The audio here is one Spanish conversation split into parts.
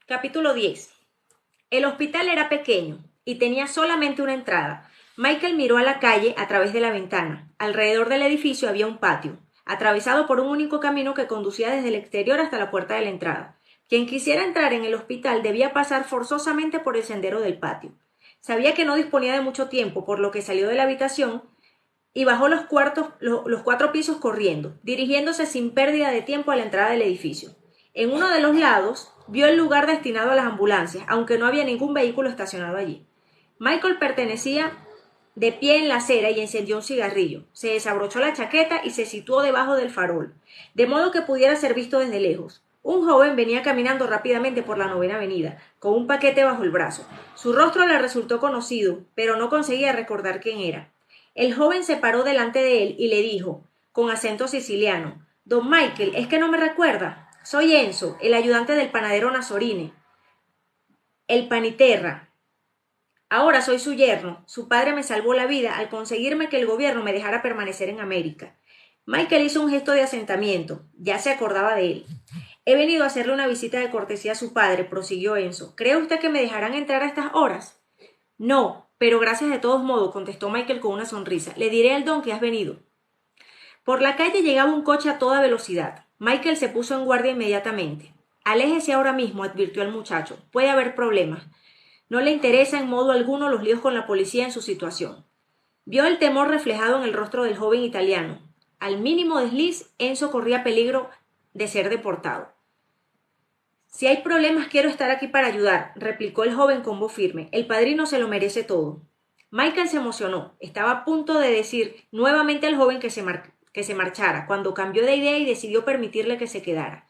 Capítulo 10. El hospital era pequeño y tenía solamente una entrada. Michael miró a la calle a través de la ventana. Alrededor del edificio había un patio, atravesado por un único camino que conducía desde el exterior hasta la puerta de la entrada. Quien quisiera entrar en el hospital debía pasar forzosamente por el sendero del patio. Sabía que no disponía de mucho tiempo, por lo que salió de la habitación y bajó los 4 pisos corriendo, dirigiéndose sin pérdida de tiempo a la entrada del edificio. En uno de los lados vio el lugar destinado a las ambulancias, aunque no había ningún vehículo estacionado allí. Michael permanecía de pie en la acera y encendió un cigarrillo. Se desabrochó la chaqueta y se situó debajo del farol, de modo que pudiera ser visto desde lejos. Un joven venía caminando rápidamente por la 9ª Avenida, con un paquete bajo el brazo. Su rostro le resultó conocido, pero no conseguía recordar quién era. El joven se paró delante de él y le dijo, con acento siciliano, «Don Michael, ¿es que no me recuerda? Soy Enzo, el ayudante del panadero Nasorine, el paniterra. Ahora soy su yerno. Su padre me salvó la vida al conseguirme que el gobierno me dejara permanecer en América». Michael hizo un gesto de asentimiento. Ya se acordaba de él. «He venido a hacerle una visita de cortesía a su padre», prosiguió Enzo. «¿Cree usted que me dejarán entrar a estas horas?» «No, pero gracias de todos modos», contestó Michael con una sonrisa. «Le diré al don que has venido». Por la calle llegaba un coche a toda velocidad. Michael se puso en guardia inmediatamente. «Aléjese ahora mismo», advirtió el muchacho. «Puede haber problemas. No le interesa en modo alguno los líos con la policía en su situación». Vio el temor reflejado en el rostro del joven italiano. Al mínimo desliz, Enzo corría peligro de ser deportado. «Si hay problemas, quiero estar aquí para ayudar», replicó el joven con voz firme. «El padrino se lo merece todo». Michael se emocionó. Estaba a punto de decir nuevamente al joven que se marchara, cuando cambió de idea y decidió permitirle que se quedara.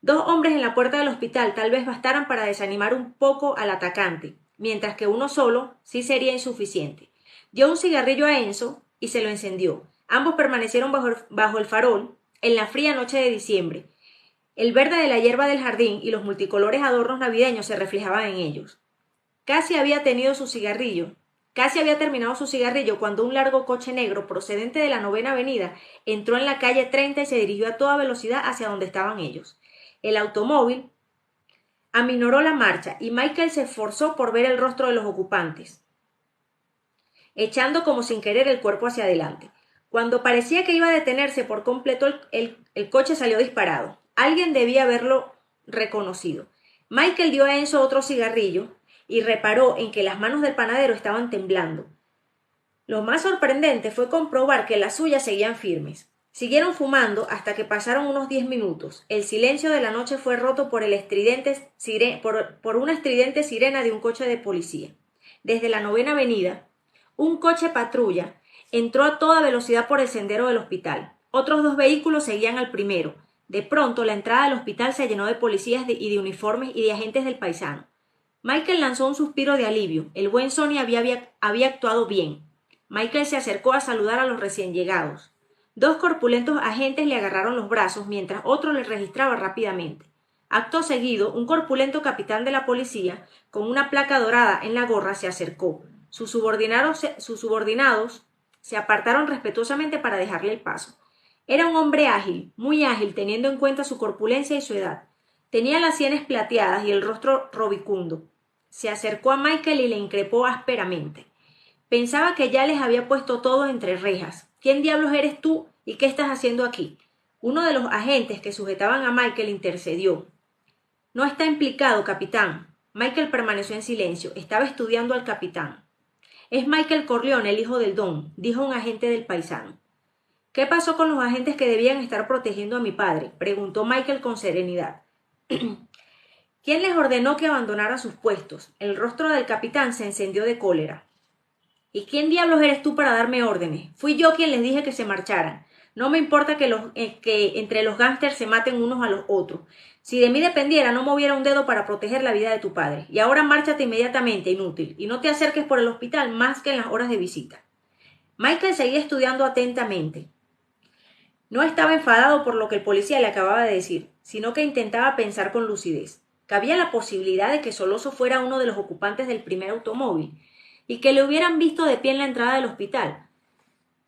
2 hombres en la puerta del hospital tal vez bastaran para desanimar un poco al atacante, mientras que uno solo sí sería insuficiente. Dio un cigarrillo a Enzo y se lo encendió. Ambos permanecieron bajo el farol en la fría noche de diciembre. El verde de la hierba del jardín y los multicolores adornos navideños se reflejaban en ellos. Casi había terminado su cigarrillo cuando un largo coche negro procedente de la 9ª Avenida entró en la calle 30 y se dirigió a toda velocidad hacia donde estaban ellos. El automóvil aminoró la marcha y Michael se esforzó por ver el rostro de los ocupantes, echando como sin querer el cuerpo hacia adelante. Cuando parecía que iba a detenerse por completo, el coche salió disparado. Alguien debía haberlo reconocido. Michael dio a Enzo otro cigarrillo y reparó en que las manos del panadero estaban temblando. Lo más sorprendente fue comprobar que las suyas seguían firmes. Siguieron fumando hasta que pasaron unos 10 minutos. El silencio de la noche fue roto por una estridente sirena de un coche de policía. Desde la 9ª Avenida, un coche patrulla entró a toda velocidad por el sendero del hospital. Otros 2 vehículos seguían al primero. De pronto, la entrada del hospital se llenó de policías y de uniformes y de agentes del paisano. Michael lanzó un suspiro de alivio. El buen Sonny había actuado bien. Michael se acercó a saludar a los recién llegados. 2 corpulentos agentes le agarraron los brazos mientras otro le registraba rápidamente. Acto seguido, un corpulento capitán de la policía, con una placa dorada en la gorra, se acercó. Sus subordinados se apartaron respetuosamente para dejarle el paso. Era un hombre ágil, muy ágil, teniendo en cuenta su corpulencia y su edad. Tenía las sienes plateadas y el rostro robicundo. Se acercó a Michael y le increpó ásperamente. Pensaba que ya les había puesto todo entre rejas. ¿Quién diablos eres tú y qué estás haciendo aquí? Uno de los agentes que sujetaban a Michael intercedió. No está implicado, capitán. Michael permaneció en silencio. Estaba estudiando al capitán. Es Michael Corleone, el hijo del don, dijo un agente del paisano. ¿Qué pasó con los agentes que debían estar protegiendo a mi padre?, preguntó Michael con serenidad. ¿Quién les ordenó que abandonaran sus puestos? El rostro del capitán se encendió de cólera. ¿Y quién diablos eres tú para darme órdenes? Fui yo quien les dije que se marcharan. No me importa que entre los gángsters se maten unos a los otros. Si de mí dependiera, no moviera un dedo para proteger la vida de tu padre. Y ahora márchate inmediatamente, inútil, y no te acerques por el hospital más que en las horas de visita. Michael seguía estudiando atentamente. No estaba enfadado por lo que el policía le acababa de decir, sino que intentaba pensar con lucidez. Cabía la posibilidad de que Soloso fuera uno de los ocupantes del primer automóvil y que le hubieran visto de pie en la entrada del hospital.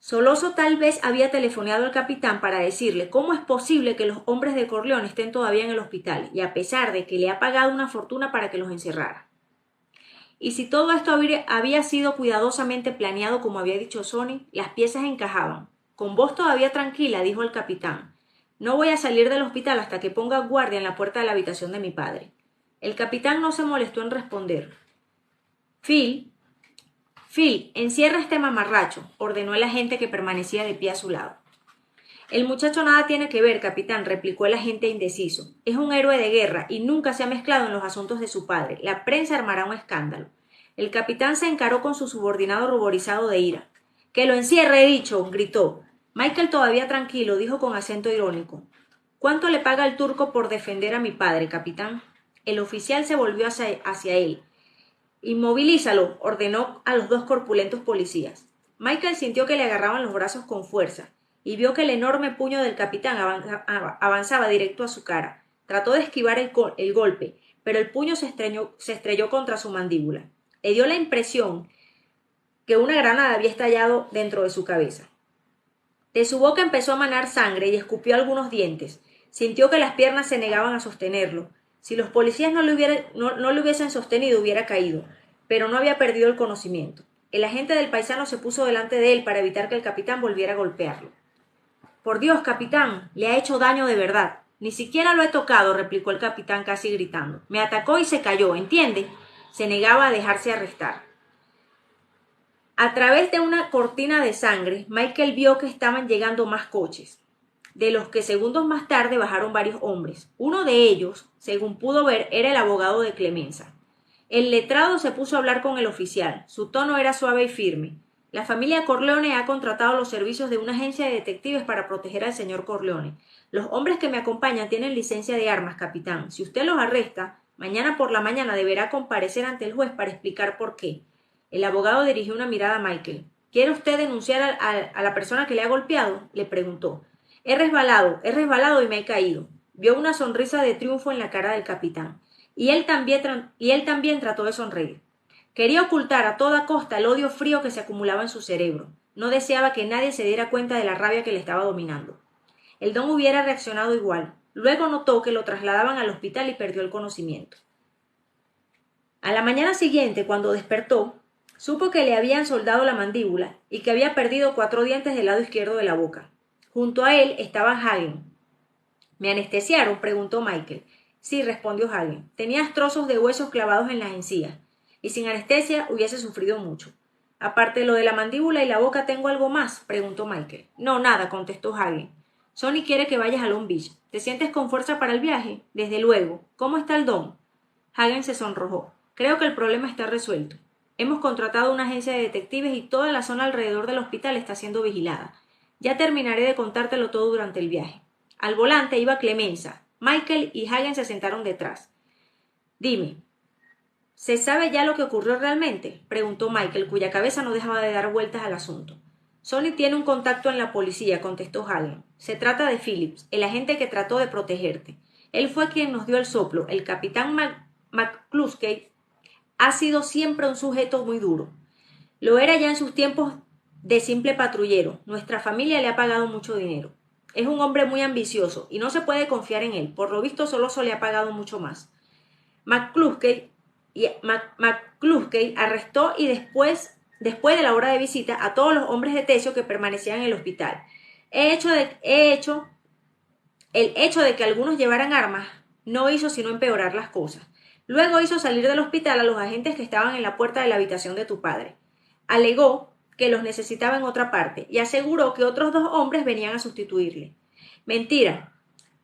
Soloso tal vez había telefoneado al capitán para decirle cómo es posible que los hombres de Corleone estén todavía en el hospital, y a pesar de que le ha pagado una fortuna para que los encerrara. Y si todo esto había sido cuidadosamente planeado como había dicho Sonny, las piezas encajaban. Con voz todavía tranquila dijo el capitán: no voy a salir del hospital hasta que ponga guardia en la puerta de la habitación de mi padre. El capitán no se molestó en responder. Phil, encierra a este mamarracho, ordenó el agente que permanecía de pie a su lado. El muchacho nada tiene que ver, capitán, replicó el agente indeciso. Es un héroe de guerra y nunca se ha mezclado en los asuntos de su padre. La prensa armará un escándalo. El capitán se encaró con su subordinado ruborizado de ira. —¡Que lo encierre, he dicho! —gritó. Michael, todavía tranquilo, dijo con acento irónico: —¿Cuánto le paga el turco por defender a mi padre, capitán? El oficial se volvió hacia él. —Inmovilízalo —ordenó a los dos corpulentos policías. Michael sintió que le agarraban los brazos con fuerza y vio que el enorme puño del capitán avanzaba directo a su cara. Trató de esquivar el golpe, pero el puño se estrelló contra su mandíbula. Le dio la impresión que una granada había estallado dentro de su cabeza. De su boca empezó a manar sangre y escupió algunos dientes. Sintió que las piernas se negaban a sostenerlo. Si los policías no le hubiesen sostenido, hubiera caído, pero no había perdido el conocimiento. El agente del paisano se puso delante de él para evitar que el capitán volviera a golpearlo. —Por Dios, capitán, le ha hecho daño de verdad. —Ni siquiera lo he tocado —replicó el capitán casi gritando—. Me atacó y se cayó, ¿entiende? Se negaba a dejarse arrestar. A través de una cortina de sangre, Michael vio que estaban llegando más coches, de los que segundos más tarde bajaron varios hombres. Uno de ellos, según pudo ver, era el abogado de Clemenza. El letrado se puso a hablar con el oficial. Su tono era suave y firme. La familia Corleone ha contratado los servicios de una agencia de detectives para proteger al señor Corleone. Los hombres que me acompañan tienen licencia de armas, capitán. Si usted los arresta, mañana por la mañana deberá comparecer ante el juez para explicar por qué. El abogado dirigió una mirada a Michael. —¿Quiere usted denunciar a la persona que le ha golpeado? —le preguntó. He resbalado y me he caído. Vio una sonrisa de triunfo en la cara del capitán. Y él también trató de sonreír. Quería ocultar a toda costa el odio frío que se acumulaba en su cerebro. No deseaba que nadie se diera cuenta de la rabia que le estaba dominando. El don hubiera reaccionado igual. Luego notó que lo trasladaban al hospital y perdió el conocimiento. A la mañana siguiente, cuando despertó, supo que le habían soldado la mandíbula y que había perdido 4 dientes del lado izquierdo de la boca. Junto a él estaba Hagen. —¿Me anestesiaron? —preguntó Michael. —Sí —respondió Hagen—. Tenías trozos de huesos clavados en las encías, y sin anestesia hubiese sufrido mucho. —Aparte de lo de la mandíbula y la boca, ¿tengo algo más? —preguntó Michael. —No, nada —contestó Hagen—. Sonny quiere que vayas a Long Beach. ¿Te sientes con fuerza para el viaje? —Desde luego. ¿Cómo está el don? Hagen se sonrojó. —Creo que el problema está resuelto. Hemos contratado una agencia de detectives y toda la zona alrededor del hospital está siendo vigilada. Ya terminaré de contártelo todo durante el viaje. Al volante iba Clemenza. Michael y Hagen se sentaron detrás. —Dime, ¿se sabe ya lo que ocurrió realmente? —preguntó Michael, cuya cabeza no dejaba de dar vueltas al asunto. —Sonny tiene un contacto en la policía —contestó Hagen—. Se trata de Phillips, el agente que trató de protegerte. Él fue quien nos dio el soplo. El capitán McCluskey ha sido siempre un sujeto muy duro. Lo era ya en sus tiempos de simple patrullero. Nuestra familia le ha pagado mucho dinero. Es un hombre muy ambicioso y no se puede confiar en él. Por lo visto, Soloso le ha pagado mucho más. McCluskey arrestó y después de la hora de visita a todos los hombres de tercio que permanecían en el hospital. El hecho de que algunos llevaran armas no hizo sino empeorar las cosas. Luego hizo salir del hospital a los agentes que estaban en la puerta de la habitación de tu padre. Alegó que los necesitaba en otra parte y aseguró que otros 2 hombres venían a sustituirle. Mentira.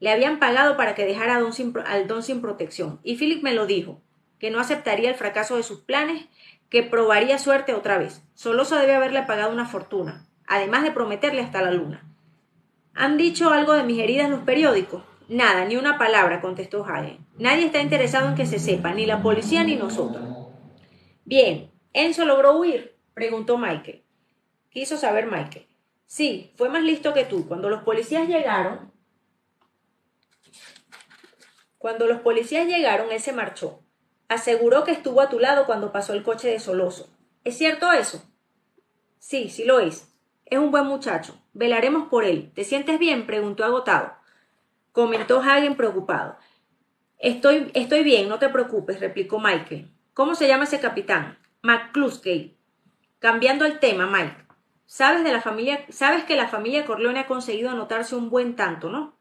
Le habían pagado para que dejara al don sin protección, y Philip me lo dijo, que no aceptaría el fracaso de sus planes, que probaría suerte otra vez. Soloso debe haberle pagado una fortuna, además de prometerle hasta la luna. ¿Han dicho algo de mis heridas los periódicos? Nada, ni una palabra, contestó Hagen. Nadie está interesado en que se sepa, ni la policía ni nosotros. Bien, ¿Enzo logró huir? Preguntó Michael. Quiso saber Michael. Sí, fue más listo que tú. Cuando los policías llegaron, él se marchó. Aseguró que estuvo a tu lado cuando pasó el coche de Soloso. ¿Es cierto eso? Sí, sí lo es. Es un buen muchacho. Velaremos por él. ¿Te sientes bien?, preguntó agotado. Comentó Hagen preocupado. Estoy bien, no te preocupes, replicó Michael. ¿Cómo se llama ese capitán? McCluskey. Cambiando el tema, Mike. Sabes que la familia Corleone ha conseguido anotarse un buen tanto, ¿no?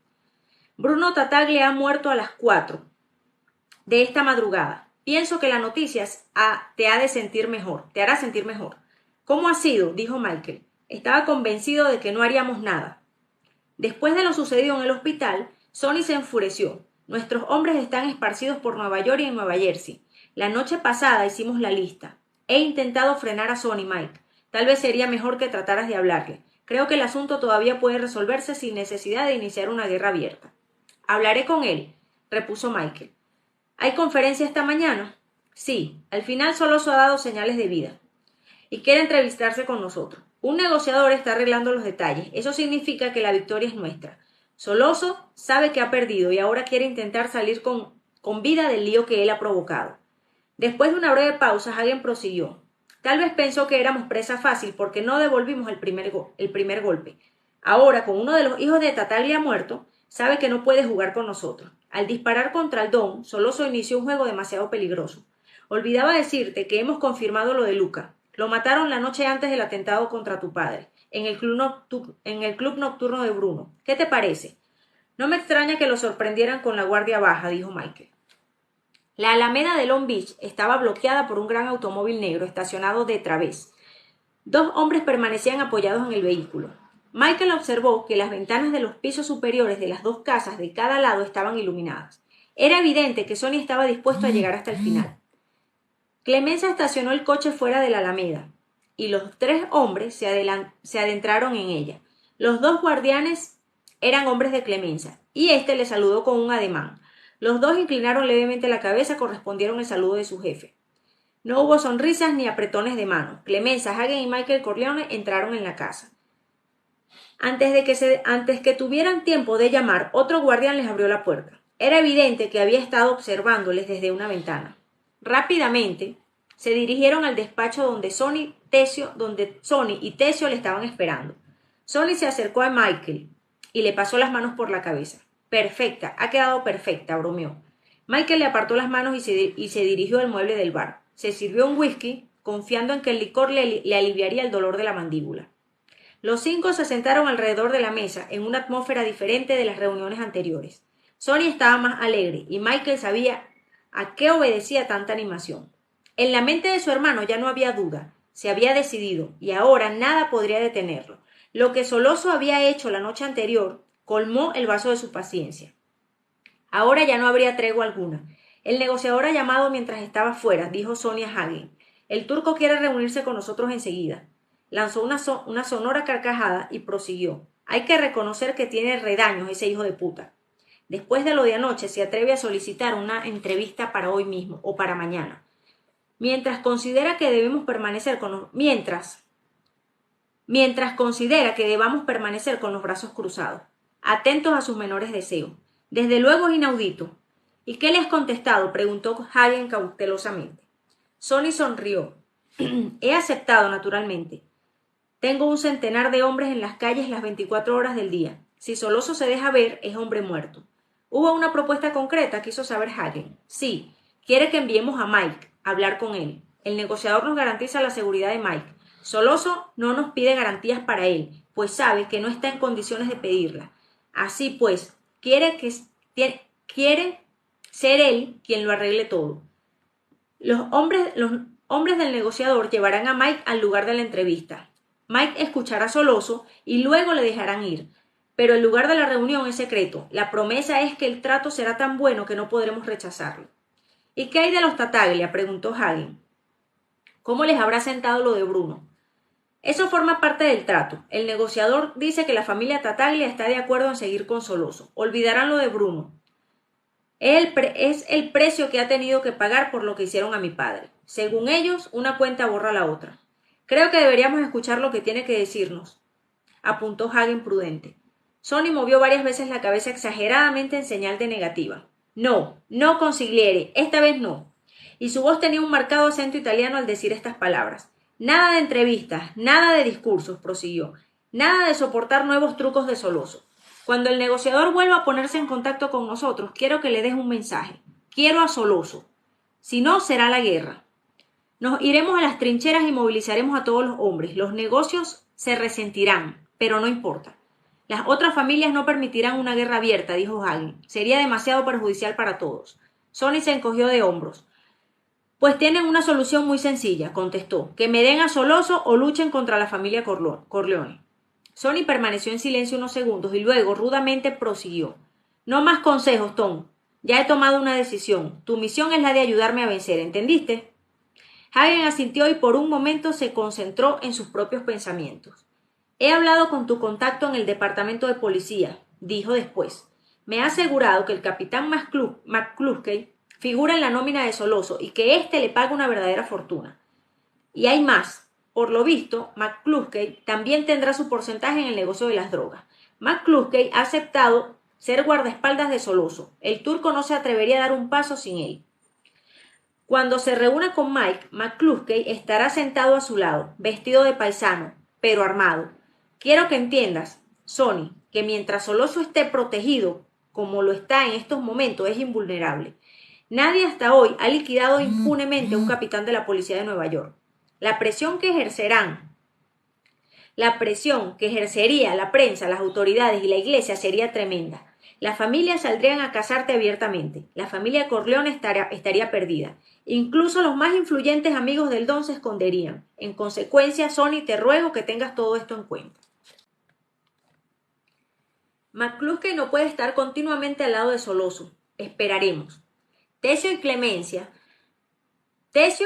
Bruno Tattaglia ha muerto a las 4 de esta madrugada. Pienso que la noticia te hará sentir mejor. ¿Cómo ha sido?, dijo Michael. Estaba convencido de que no haríamos nada. Después de lo sucedido en el hospital, Sonny se enfureció. Nuestros hombres están esparcidos por Nueva York y en Nueva Jersey. La noche pasada hicimos la lista. He intentado frenar a Sonny, Mike. Tal vez sería mejor que trataras de hablarle. Creo que el asunto todavía puede resolverse sin necesidad de iniciar una guerra abierta. Hablaré con él, repuso Michael. ¿Hay conferencia esta mañana? Sí, al final solo se ha dado señales de vida. Y quiere entrevistarse con nosotros. Un negociador está arreglando los detalles. Eso significa que la victoria es nuestra. Soloso sabe que ha perdido y ahora quiere intentar salir con vida del lío que él ha provocado. Después de una breve pausa, Hagen prosiguió. Tal vez pensó que éramos presa fácil porque no devolvimos el primer golpe. Ahora, con uno de los hijos de Tattaglia muerto, sabe que no puede jugar con nosotros. Al disparar contra el Don, Soloso inició un juego demasiado peligroso. Olvidaba decirte que hemos confirmado lo de Luca. Lo mataron la noche antes del atentado contra tu padre, en el club nocturno de Bruno. ¿Qué te parece? No me extraña que lo sorprendieran con la guardia baja, dijo Michael. La alameda de Long Beach estaba bloqueada por un gran automóvil negro estacionado de través. 2 hombres permanecían apoyados en el vehículo. Michael observó que las ventanas de los pisos superiores de las 2 casas de cada lado estaban iluminadas. Era evidente que Sonny estaba dispuesto a llegar hasta el final. Clemenza estacionó el coche fuera de la alameda, y los 3 hombres se adentraron en ella. Los 2 guardianes eran hombres de Clemenza, y éste le saludó con un ademán. Los 2 inclinaron levemente la cabeza, correspondieron el saludo de su jefe. No hubo sonrisas ni apretones de mano. Clemenza, Hagen y Michael Corleone entraron en la casa. Antes que tuvieran tiempo de llamar, otro guardián les abrió la puerta. Era evidente que había estado observándoles desde una ventana. Rápidamente se dirigieron al despacho donde Sonny y Tesio le estaban esperando. Sonny se acercó a Michael y le pasó las manos por la cabeza. Perfecta, ha quedado perfecta, bromeó. Michael le apartó las manos y se dirigió al mueble del bar. Se sirvió un whisky, confiando en que el licor le aliviaría el dolor de la mandíbula. Los 5 se sentaron alrededor de la mesa en una atmósfera diferente de las reuniones anteriores. Sonny estaba más alegre y Michael sabía a qué obedecía tanta animación. En la mente de su hermano ya no había duda. Se había decidido y ahora nada podría detenerlo. Lo que Soloso había hecho la noche anterior colmó el vaso de su paciencia. Ahora ya no habría tregua alguna. El negociador ha llamado mientras estaba fuera, dijo Sonny a Hagen. El turco quiere reunirse con nosotros enseguida. Lanzó una sonora carcajada y prosiguió. Hay que reconocer que tiene redaños ese hijo de puta. Después de lo de anoche se atreve a solicitar una entrevista para hoy mismo o para mañana. Mientras considera que debamos permanecer con los brazos cruzados, atentos a sus menores deseos. Desde luego es inaudito. ¿Y qué le has contestado?, preguntó Hagen cautelosamente. Sonny sonrió. He aceptado, naturalmente. Tengo un centenar de hombres en las calles las 24 horas del día. Si Soloso se deja ver, es hombre muerto. ¿Hubo una propuesta concreta?, quiso saber Hagen. Sí, quiere que enviemos a Mike a hablar con él. El negociador nos garantiza la seguridad de Mike. Soloso no nos pide garantías para él, pues sabe que no está en condiciones de pedirlas. Así pues, quiere ser él quien lo arregle todo. Los hombres del negociador llevarán a Mike al lugar de la entrevista. Mike escuchará a Soloso y luego le dejarán ir. Pero el lugar de la reunión es secreto. La promesa es que el trato será tan bueno que no podremos rechazarlo. ¿Y qué hay de los Tattaglia?, preguntó Hagen. ¿Cómo les habrá sentado lo de Bruno? Eso forma parte del trato. El negociador dice que la familia Tattaglia está de acuerdo en seguir con Soloso. Olvidarán lo de Bruno. Es el precio que ha tenido que pagar por lo que hicieron a mi padre. Según ellos, una cuenta borra la otra. Creo que deberíamos escuchar lo que tiene que decirnos, apuntó Hagen prudente. Sonny movió varias veces la cabeza exageradamente en señal de negativa. No, no, consigliere, esta vez no. Y su voz tenía un marcado acento italiano al decir estas palabras. Nada de entrevistas, nada de discursos, prosiguió. Nada de soportar nuevos trucos de Soloso. Cuando el negociador vuelva a ponerse en contacto con nosotros, quiero que le des un mensaje. Quiero a Soloso. Si no, será la guerra. Nos iremos a las trincheras y movilizaremos a todos los hombres. Los negocios se resentirán, pero no importa. Las otras familias no permitirán una guerra abierta, dijo Hagen. Sería demasiado perjudicial para todos. Sonny se encogió de hombros. Pues tienen una solución muy sencilla, contestó. Que me den a Soloso o luchen contra la familia Corleone. Sonny permaneció en silencio unos segundos y luego rudamente prosiguió. No más consejos, Tom. Ya he tomado una decisión. Tu misión es la de ayudarme a vencer, ¿entendiste? Hagen asintió y por un momento se concentró en sus propios pensamientos. He hablado con tu contacto en el departamento de policía, dijo después. Me ha asegurado que el capitán McCluskey figura en la nómina de Soloso y que éste le paga una verdadera fortuna. Y hay más. Por lo visto, McCluskey también tendrá su porcentaje en el negocio de las drogas. McCluskey ha aceptado ser guardaespaldas de Soloso. El turco no se atrevería a dar un paso sin él. Cuando se reúna con Mike, McCluskey estará sentado a su lado, vestido de paisano, pero armado. Quiero que entiendas, Sonny, que mientras Soloso esté protegido, como lo está en estos momentos, es invulnerable. Nadie hasta hoy ha liquidado impunemente a un capitán de la policía de Nueva York. La presión que ejercería la prensa, las autoridades y la iglesia sería tremenda. Las familias saldrían a casarte abiertamente. La familia Corleone estaría perdida. Incluso los más influyentes amigos del Don se esconderían. En consecuencia, Sonny, te ruego que tengas todo esto en cuenta. McCluskey no puede estar continuamente al lado de Soloso. Esperaremos. Tesio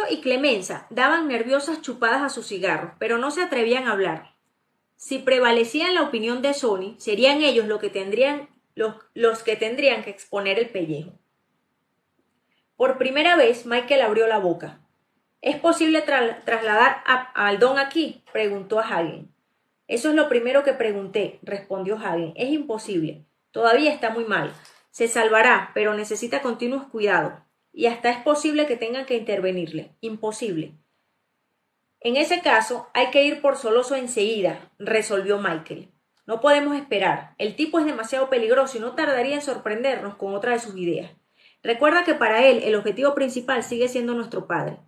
y Clemenza daban nerviosas chupadas a sus cigarros, pero no se atrevían a hablar. Si prevalecía en la opinión de Sonny, serían ellos los que tendrían que exponer el pellejo. Por primera vez, Michael abrió la boca. ¿Es posible trasladar al Don aquí?, preguntó a Hagen. Eso es lo primero que pregunté, respondió Hagen. Es imposible. Todavía está muy mal. Se salvará, pero necesita continuos cuidados. Y hasta es posible que tengan que intervenirle. Imposible. En ese caso, hay que ir por Soloso enseguida, resolvió Michael. No podemos esperar. El tipo es demasiado peligroso y no tardaría en sorprendernos con otra de sus ideas. Recuerda que para él el objetivo principal sigue siendo nuestro padre,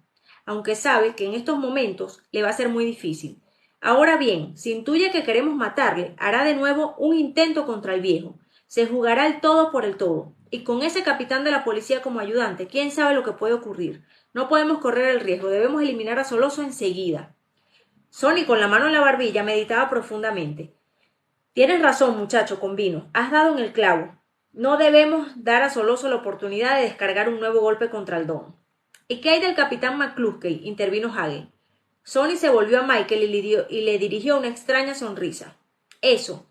aunque sabe que en estos momentos le va a ser muy difícil. Ahora bien, si intuye que queremos matarle, hará de nuevo un intento contra el viejo. Se jugará el todo por el todo. Y con ese capitán de la policía como ayudante, ¿quién sabe lo que puede ocurrir? No podemos correr el riesgo, debemos eliminar a Soloso enseguida. Sonny, con la mano en la barbilla, meditaba profundamente. Tienes razón, muchacho, convino. Has dado en el clavo. No debemos dar a Soloso la oportunidad de descargar un nuevo golpe contra el Don. ¿Y qué hay del capitán McCluskey?, intervino Hagen. Sonny se volvió a Michael y le dirigió una extraña sonrisa. Eso.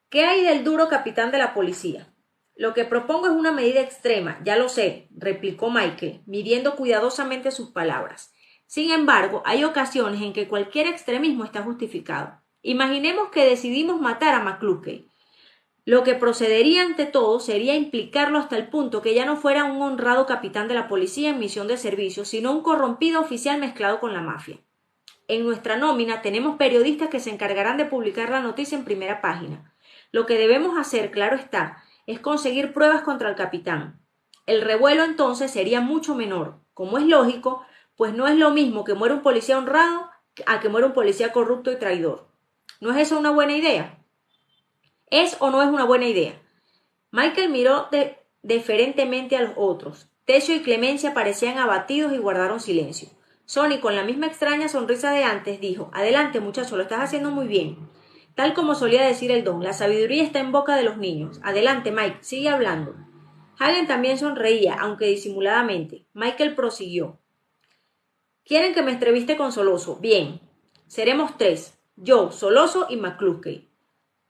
¿Qué hay del duro capitán de la policía? Lo que propongo es una medida extrema, ya lo sé, replicó Michael, midiendo cuidadosamente sus palabras. Sin embargo, hay ocasiones en que cualquier extremismo está justificado. Imaginemos que decidimos matar a McCluskey. Lo que procedería ante todo sería implicarlo hasta el punto que ya no fuera un honrado capitán de la policía en misión de servicio, sino un corrompido oficial mezclado con la mafia. En nuestra nómina tenemos periodistas que se encargarán de publicar la noticia en primera página. Lo que debemos hacer, claro está, es conseguir pruebas contra el capitán. El revuelo entonces sería mucho menor. Como es lógico, pues no es lo mismo que muera un policía honrado a que muera un policía corrupto y traidor. ¿No es eso una buena idea? ¿Es o no es una buena idea? Michael miró deferentemente a los otros. Tesio y Clemencia parecían abatidos y guardaron silencio. Sonny, con la misma extraña sonrisa de antes, dijo: Adelante, muchacho, lo estás haciendo muy bien. Tal como solía decir el Don, la sabiduría está en boca de los niños. Adelante, Mike, sigue hablando. Hagen también sonreía, aunque disimuladamente. Michael prosiguió. ¿Quieren que me entreviste con Soloso? Bien. Seremos 3. Yo, Soloso y McCluskey.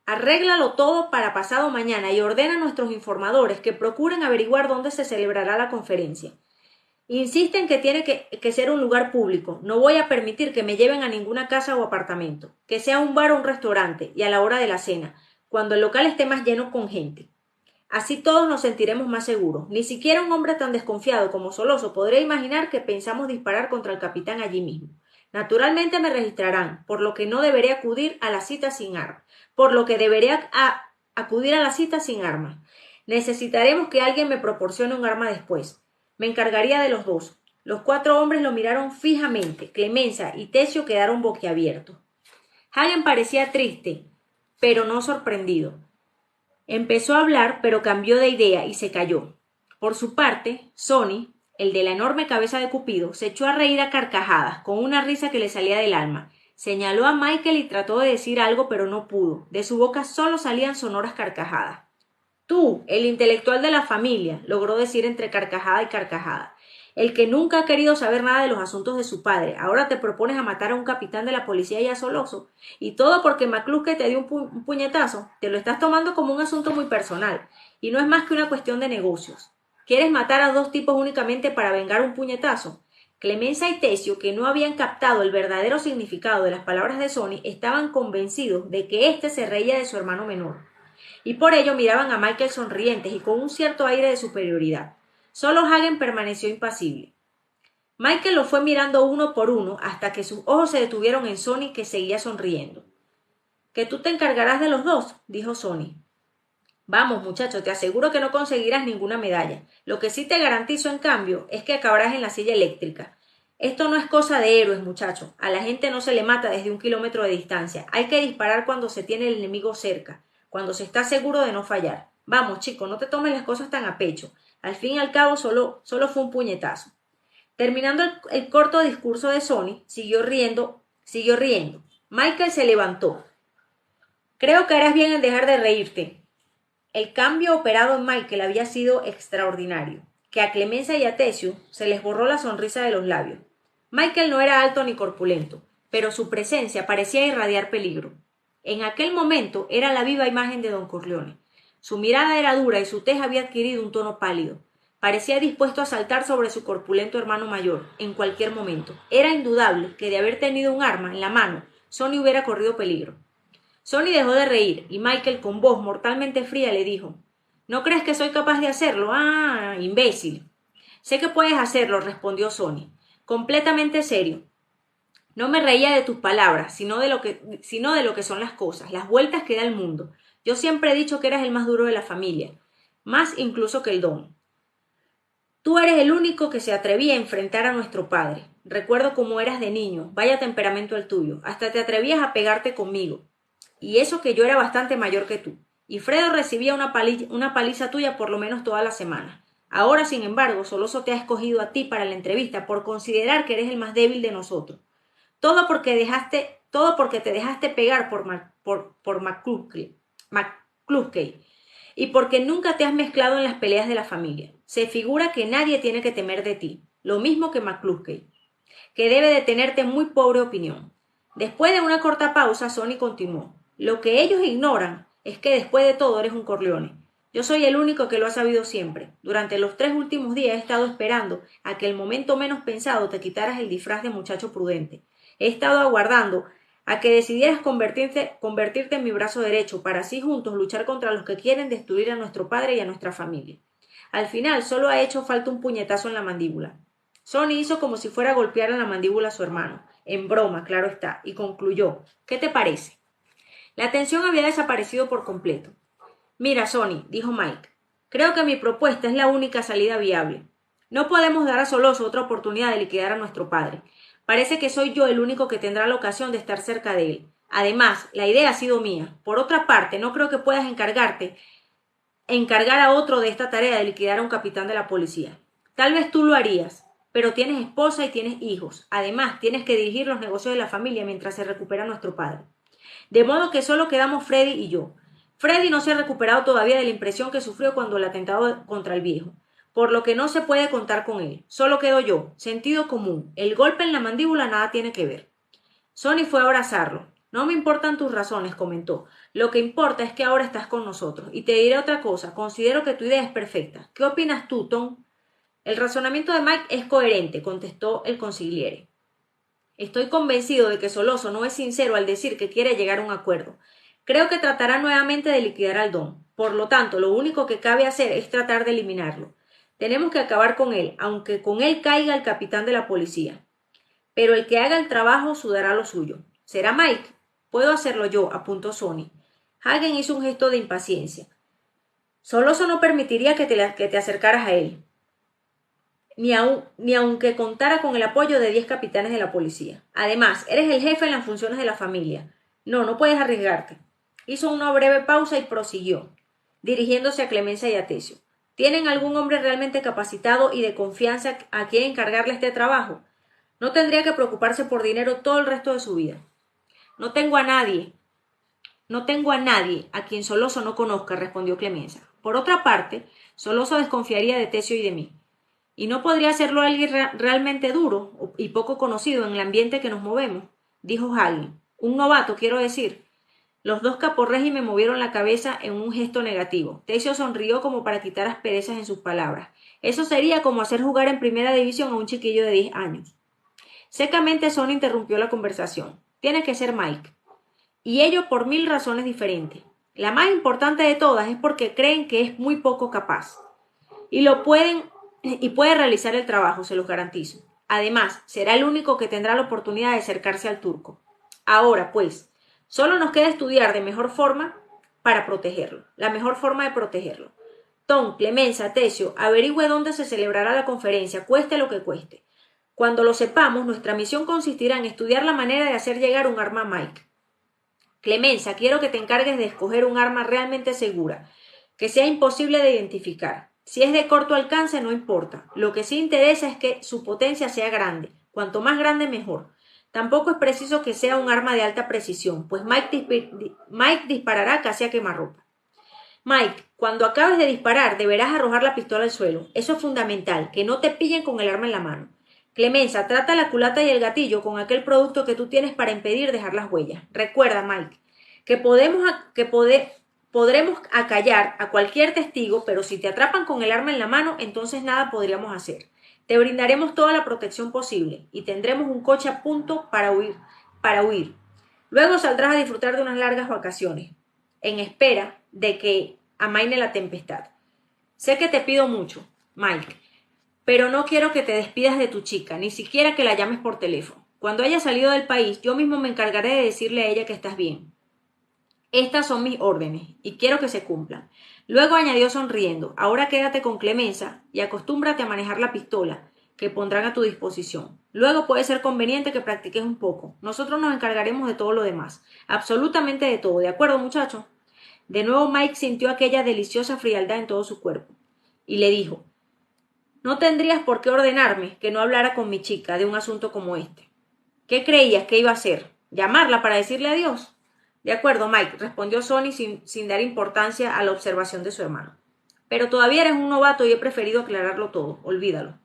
Arréglalo todo para pasado mañana y ordena a nuestros informadores que procuren averiguar dónde se celebrará la conferencia. Insisten que tiene que ser un lugar público. No voy a permitir que me lleven a ninguna casa o apartamento. Que sea un bar o un restaurante y a la hora de la cena, cuando el local esté más lleno con gente. Así todos nos sentiremos más seguros. Ni siquiera un hombre tan desconfiado como Soloso podría imaginar que pensamos disparar contra el capitán allí mismo. Naturalmente me registrarán, por lo que no deberé acudir a la cita sin armas. Por lo que deberé acudir a la cita sin armas. Necesitaremos que alguien me proporcione un arma después. Me encargaría de los dos. Los 4 hombres lo miraron fijamente. Clemenza y Tesio quedaron boquiabiertos. Hagen parecía triste, pero no sorprendido. Empezó a hablar, pero cambió de idea y se calló. Por su parte, Sonny, el de la enorme cabeza de Cupido, se echó a reír a carcajadas, con una risa que le salía del alma. Señaló a Michael y trató de decir algo, pero no pudo. De su boca solo salían sonoras carcajadas. Tú, el intelectual de la familia, logró decir entre carcajada y carcajada. El que nunca ha querido saber nada de los asuntos de su padre. Ahora te propones a matar a un capitán de la policía ya soloso. Y todo porque McCluskey te dio un puñetazo. Te lo estás tomando como un asunto muy personal. Y no es más que una cuestión de negocios. ¿Quieres matar a 2 tipos únicamente para vengar un puñetazo? Clemenza y Tesio, que no habían captado el verdadero significado de las palabras de Sonny, estaban convencidos de que éste se reía de su hermano menor. Y por ello miraban a Michael sonrientes y con un cierto aire de superioridad. Solo Hagen permaneció impasible. Michael lo fue mirando uno por uno hasta que sus ojos se detuvieron en Sonny, que seguía sonriendo. —¿Que tú te encargarás de los dos? —dijo Sonny. —Vamos, muchacho, te aseguro que no conseguirás ninguna medalla. Lo que sí te garantizo, en cambio, es que acabarás en la silla eléctrica. Esto no es cosa de héroes, muchacho. A la gente no se le mata desde 1 kilómetro de distancia. Hay que disparar cuando se tiene el enemigo cerca, cuando se está seguro de no fallar. Vamos, chico, no te tomes las cosas tan a pecho. Al fin y al cabo solo fue un puñetazo. Terminando el corto discurso de Sonny, siguió riendo. Michael se levantó. —Creo que harás bien en dejar de reírte. El cambio operado en Michael había sido extraordinario, que a Clemenza y a Tesio se les borró la sonrisa de los labios. Michael no era alto ni corpulento, pero su presencia parecía irradiar peligro. En aquel momento era la viva imagen de don Corleone. Su mirada era dura y su tez había adquirido un tono pálido. Parecía dispuesto a saltar sobre su corpulento hermano mayor, en cualquier momento. Era indudable que de haber tenido un arma en la mano, Sonny hubiera corrido peligro. Sonny dejó de reír, y Michael, con voz mortalmente fría, le dijo: —¿No crees que soy capaz de hacerlo? ¡Ah, imbécil! —Sé que puedes hacerlo —respondió Sonny, completamente serio. No me reía de tus palabras, sino de lo que son las cosas, las vueltas que da el mundo. Yo siempre he dicho que eras el más duro de la familia, más incluso que el don. Tú eres el único que se atrevía a enfrentar a nuestro padre. Recuerdo cómo eras de niño, vaya temperamento el tuyo, hasta te atrevías a pegarte conmigo. Y eso que yo era bastante mayor que tú. Y Fredo recibía una paliza tuya por lo menos toda la semana. Ahora, sin embargo, Soloso te ha escogido a ti para la entrevista por considerar que eres el más débil de nosotros. Todo porque te dejaste pegar por McCluskey, y porque nunca te has mezclado en las peleas de la familia. Se figura que nadie tiene que temer de ti, lo mismo que McCluskey, que debe de tenerte muy pobre opinión. Después de una corta pausa, Sonny continuó: lo que ellos ignoran es que después de todo eres un Corleone. Yo soy el único que lo ha sabido siempre. Durante los 3 últimos días he estado esperando a que el momento menos pensado te quitaras el disfraz de muchacho prudente. He estado aguardando a que decidieras convertirte en mi brazo derecho, para así juntos luchar contra los que quieren destruir a nuestro padre y a nuestra familia. Al final solo ha hecho falta un puñetazo en la mandíbula. Sonny hizo como si fuera a golpear en la mandíbula a su hermano, en broma, claro está, y concluyó: ¿qué te parece? La tensión había desaparecido por completo. Mira, Sonny, dijo Mike, creo que mi propuesta es la única salida viable. No podemos dar a Soloso otra oportunidad de liquidar a nuestro padre. Parece que soy yo el único que tendrá la ocasión de estar cerca de él. Además, la idea ha sido mía. Por otra parte, no creo que puedas encargar a otro de esta tarea de liquidar a un capitán de la policía. Tal vez tú lo harías, pero tienes esposa y tienes hijos. Además, tienes que dirigir los negocios de la familia mientras se recupera nuestro padre. De modo que solo quedamos Freddy y yo. Freddy no se ha recuperado todavía de la impresión que sufrió cuando el atentado contra el viejo, por lo que no se puede contar con él. Solo quedo yo. Sentido común. El golpe en la mandíbula nada tiene que ver. Sonny fue a abrazarlo. No me importan tus razones, comentó. Lo que importa es que ahora estás con nosotros. Y te diré otra cosa. Considero que tu idea es perfecta. ¿Qué opinas tú, Tom? El razonamiento de Mike es coherente, contestó el consigliere. Estoy convencido de que Soloso no es sincero al decir que quiere llegar a un acuerdo. Creo que tratará nuevamente de liquidar al Don. Por lo tanto, lo único que cabe hacer es tratar de eliminarlo. Tenemos que acabar con él, aunque con él caiga el capitán de la policía. pero el que haga el trabajo sudará lo suyo. ¿Será Mike? Puedo hacerlo yo, apuntó Sonny. Hagen hizo un gesto de impaciencia. Soloso no permitiría que te acercaras a él, ni aunque contara con el apoyo de 10 capitanes de la policía. Además, eres el jefe en las funciones de la familia. No puedes arriesgarte. Hizo una breve pausa y prosiguió, dirigiéndose a Clemencia y a Tesio. ¿Tienen algún hombre realmente capacitado y de confianza a quien encargarle este trabajo? No tendría que preocuparse por dinero todo el resto de su vida. No tengo a nadie a quien Soloso no conozca, respondió Clemencia. Por otra parte, Soloso desconfiaría de Tesio y de mí. Y no podría serlo alguien realmente duro y poco conocido en el ambiente que nos movemos, dijo Hagen. Un novato, quiero decir. Los dos caporrejis me movieron la cabeza en un gesto negativo. Tesio sonrió como para quitar asperezas en sus palabras. Eso sería como hacer jugar en primera división a un chiquillo de 10 años. Secamente Sonny interrumpió la conversación. Tiene que ser Mike. Y ello por 1000 razones diferentes. La más importante de todas es porque creen que es muy poco capaz. Y puede realizar el trabajo, se los garantizo. Además, será el único que tendrá la oportunidad de acercarse al turco. Ahora, pues, solo nos queda estudiar de mejor forma para protegerlo. La mejor forma de protegerlo. Tom, Clemencia, Tesio, averigüe dónde se celebrará la conferencia, cueste lo que cueste. Cuando lo sepamos, nuestra misión consistirá en estudiar la manera de hacer llegar un arma a Mike. Clemencia, quiero que te encargues de escoger un arma realmente segura, que sea imposible de identificar. Si es de corto alcance, no importa. Lo que sí interesa es que su potencia sea grande. Cuanto más grande, mejor. Tampoco es preciso que sea un arma de alta precisión, pues Mike disparará casi a quemarropa. Mike, cuando acabes de disparar, deberás arrojar la pistola al suelo. Eso es fundamental, que no te pillen con el arma en la mano. Clemencia, trata la culata y el gatillo con aquel producto que tú tienes para impedir dejar las huellas. Recuerda, Mike, podremos acallar a cualquier testigo, pero si te atrapan con el arma en la mano, entonces nada podríamos hacer. Te brindaremos toda la protección posible y tendremos un coche a punto para huir. Luego saldrás a disfrutar de unas largas vacaciones, en espera de que amaine la tempestad. Sé que te pido mucho, Mike, pero no quiero que te despidas de tu chica, ni siquiera que la llames por teléfono. Cuando haya salido del país, yo mismo me encargaré de decirle a ella que estás bien. Estas son mis órdenes, y quiero que se cumplan. Luego añadió sonriendo, ahora quédate con Clemencia y acostúmbrate a manejar la pistola, que pondrán a tu disposición. Luego puede ser conveniente que practiques un poco. Nosotros nos encargaremos de todo lo demás. Absolutamente de todo, ¿de acuerdo, muchachos? De nuevo Mike sintió aquella deliciosa frialdad en todo su cuerpo, y le dijo, no tendrías por qué ordenarme que no hablara con mi chica de un asunto como este. ¿Qué creías que iba a hacer? ¿Llamarla para decirle adiós? De acuerdo, Mike, respondió Sonny sin dar importancia a la observación de su hermano. Pero todavía eres un novato y he preferido aclararlo todo. Olvídalo.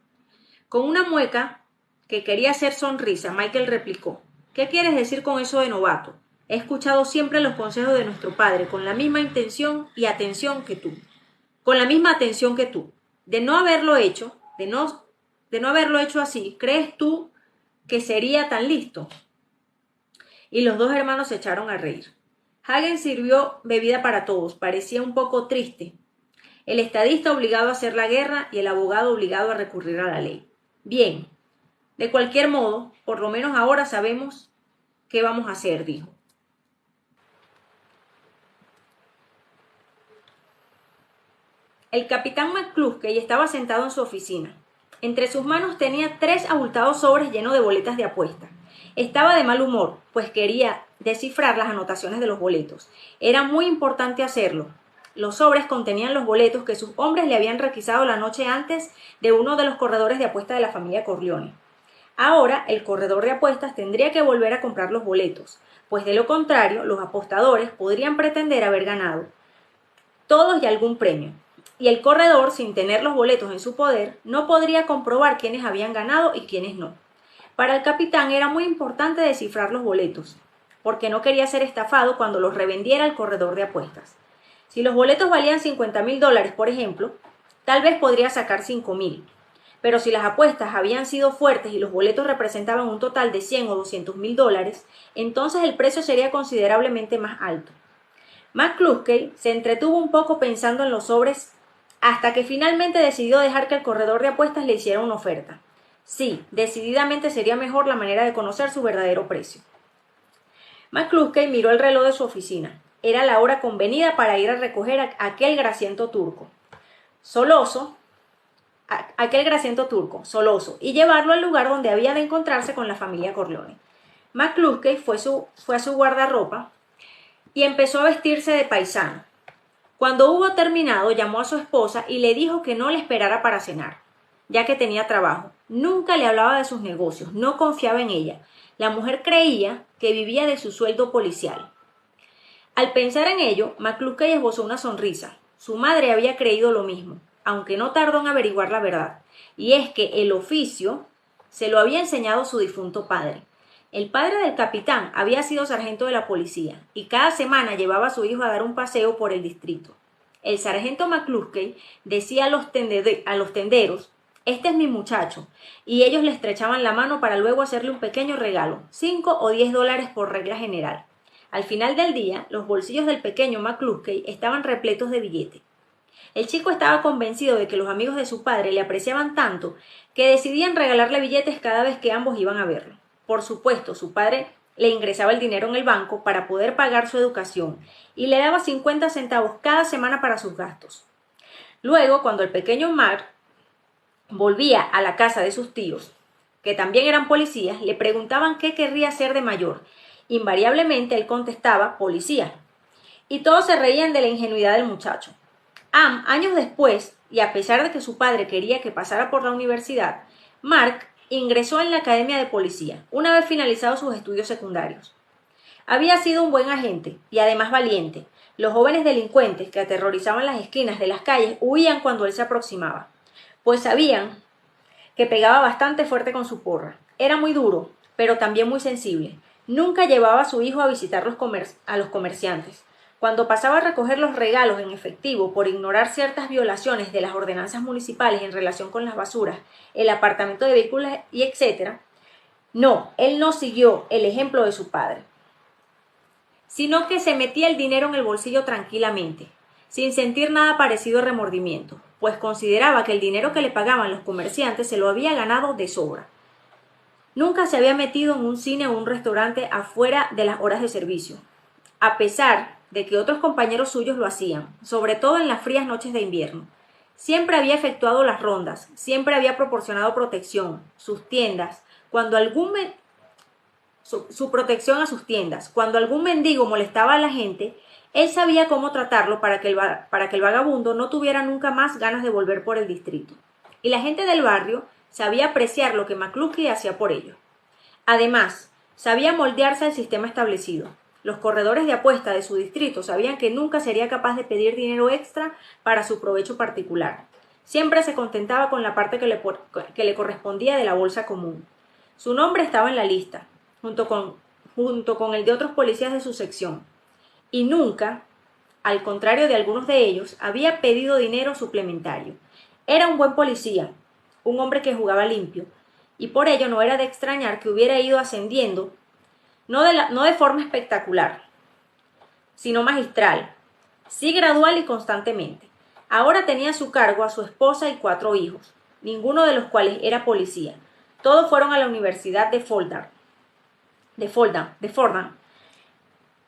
Con una mueca que quería hacer sonrisa, Michael replicó, ¿qué quieres decir con eso de novato? He escuchado siempre los consejos de nuestro padre con la misma intención y atención que tú. Con la misma atención que tú. De no haberlo hecho así, ¿crees tú que sería tan listo? Y los dos hermanos se echaron a reír. Hagen sirvió bebida para todos, parecía un poco triste. El estadista obligado a hacer la guerra y el abogado obligado a recurrir a la ley. Bien, de cualquier modo, por lo menos ahora sabemos qué vamos a hacer, dijo. El capitán McCluskey estaba sentado en su oficina. Entre sus manos tenía 3 abultados sobres llenos de boletas de apuesta. Estaba de mal humor, pues quería descifrar las anotaciones de los boletos. Era muy importante hacerlo. Los sobres contenían los boletos que sus hombres le habían requisado la noche antes de uno de los corredores de apuesta de la familia Corleone. Ahora, el corredor de apuestas tendría que volver a comprar los boletos, pues de lo contrario, los apostadores podrían pretender haber ganado todos y algún premio. Y el corredor, sin tener los boletos en su poder, no podría comprobar quiénes habían ganado y quiénes no. Para el capitán era muy importante descifrar los boletos, porque no quería ser estafado cuando los revendiera el corredor de apuestas. Si los boletos valían $50,000, por ejemplo, tal vez podría sacar 5,000. Pero si las apuestas habían sido fuertes y los boletos representaban un total de 100 o $200,000, entonces el precio sería considerablemente más alto. McCluskey se entretuvo un poco pensando en los sobres hasta que finalmente decidió dejar que el corredor de apuestas le hiciera una oferta. Sí, decididamente sería mejor la manera de conocer su verdadero precio. McCluskey miró el reloj de su oficina. Era la hora convenida para ir a recoger a aquel grasiento turco, soloso, y llevarlo al lugar donde había de encontrarse con la familia Corleone. McCluskey fue a su guardarropa y empezó a vestirse de paisano. Cuando hubo terminado, llamó a su esposa y le dijo que no le esperara para cenar, ya que tenía trabajo. Nunca le hablaba de sus negocios, no confiaba en ella. La mujer creía que vivía de su sueldo policial. Al pensar en ello, McCluskey esbozó una sonrisa. Su madre había creído lo mismo, aunque no tardó en averiguar la verdad, y es que el oficio se lo había enseñado su difunto padre. El padre del capitán había sido sargento de la policía y cada semana llevaba a su hijo a dar un paseo por el distrito. El sargento McCluskey decía a los tenderos: «Este es mi muchacho», y ellos le estrechaban la mano para luego hacerle un pequeño regalo, $5 o $10 por regla general. Al final del día, los bolsillos del pequeño McCluskey estaban repletos de billetes. El chico estaba convencido de que los amigos de su padre le apreciaban tanto que decidían regalarle billetes cada vez que ambos iban a verlo. Por supuesto, su padre le ingresaba el dinero en el banco para poder pagar su educación y le daba 50 centavos cada semana para sus gastos. Luego, cuando el pequeño Mark volvía a la casa de sus tíos, que también eran policías, le preguntaban qué querría ser de mayor. Invariablemente él contestaba: policía. Y todos se reían de la ingenuidad del muchacho. Años después, y a pesar de que su padre quería que pasara por la universidad, Mark ingresó en la academia de policía, una vez finalizados sus estudios secundarios. Había sido un buen agente y además valiente. Los jóvenes delincuentes que aterrorizaban las esquinas de las calles huían cuando él se aproximaba, pues sabían que pegaba bastante fuerte con su porra. Era muy duro, pero también muy sensible. Nunca llevaba a su hijo a visitar a los comerciantes. Cuando pasaba a recoger los regalos en efectivo por ignorar ciertas violaciones de las ordenanzas municipales en relación con las basuras, el apartamento de vehículos y etc., él no siguió el ejemplo de su padre, sino que se metía el dinero en el bolsillo tranquilamente, sin sentir nada parecido a remordimiento, pues consideraba que el dinero que le pagaban los comerciantes se lo había ganado de sobra. Nunca se había metido en un cine o un restaurante afuera de las horas de servicio, a pesar de que otros compañeros suyos lo hacían, sobre todo en las frías noches de invierno. Siempre había efectuado las rondas, siempre había proporcionado protección, su protección a sus tiendas. Cuando algún mendigo molestaba a la gente, él sabía cómo tratarlo para que el vagabundo no tuviera nunca más ganas de volver por el distrito. Y la gente del barrio sabía apreciar lo que McCluskey hacía por ellos. Además, sabía moldearse al sistema establecido. Los corredores de apuesta de su distrito sabían que nunca sería capaz de pedir dinero extra para su provecho particular. Siempre se contentaba con la parte que le correspondía de la bolsa común. Su nombre estaba en la lista, junto con el de otros policías de su sección, y nunca, al contrario de algunos de ellos, había pedido dinero suplementario. Era un buen policía, un hombre que jugaba limpio, y por ello no era de extrañar que hubiera ido ascendiendo, no de forma espectacular, sino magistral, sí gradual y constantemente. Ahora tenía a su cargo a su esposa y 4 hijos, ninguno de los cuales era policía. Todos fueron a la Universidad de Fordham,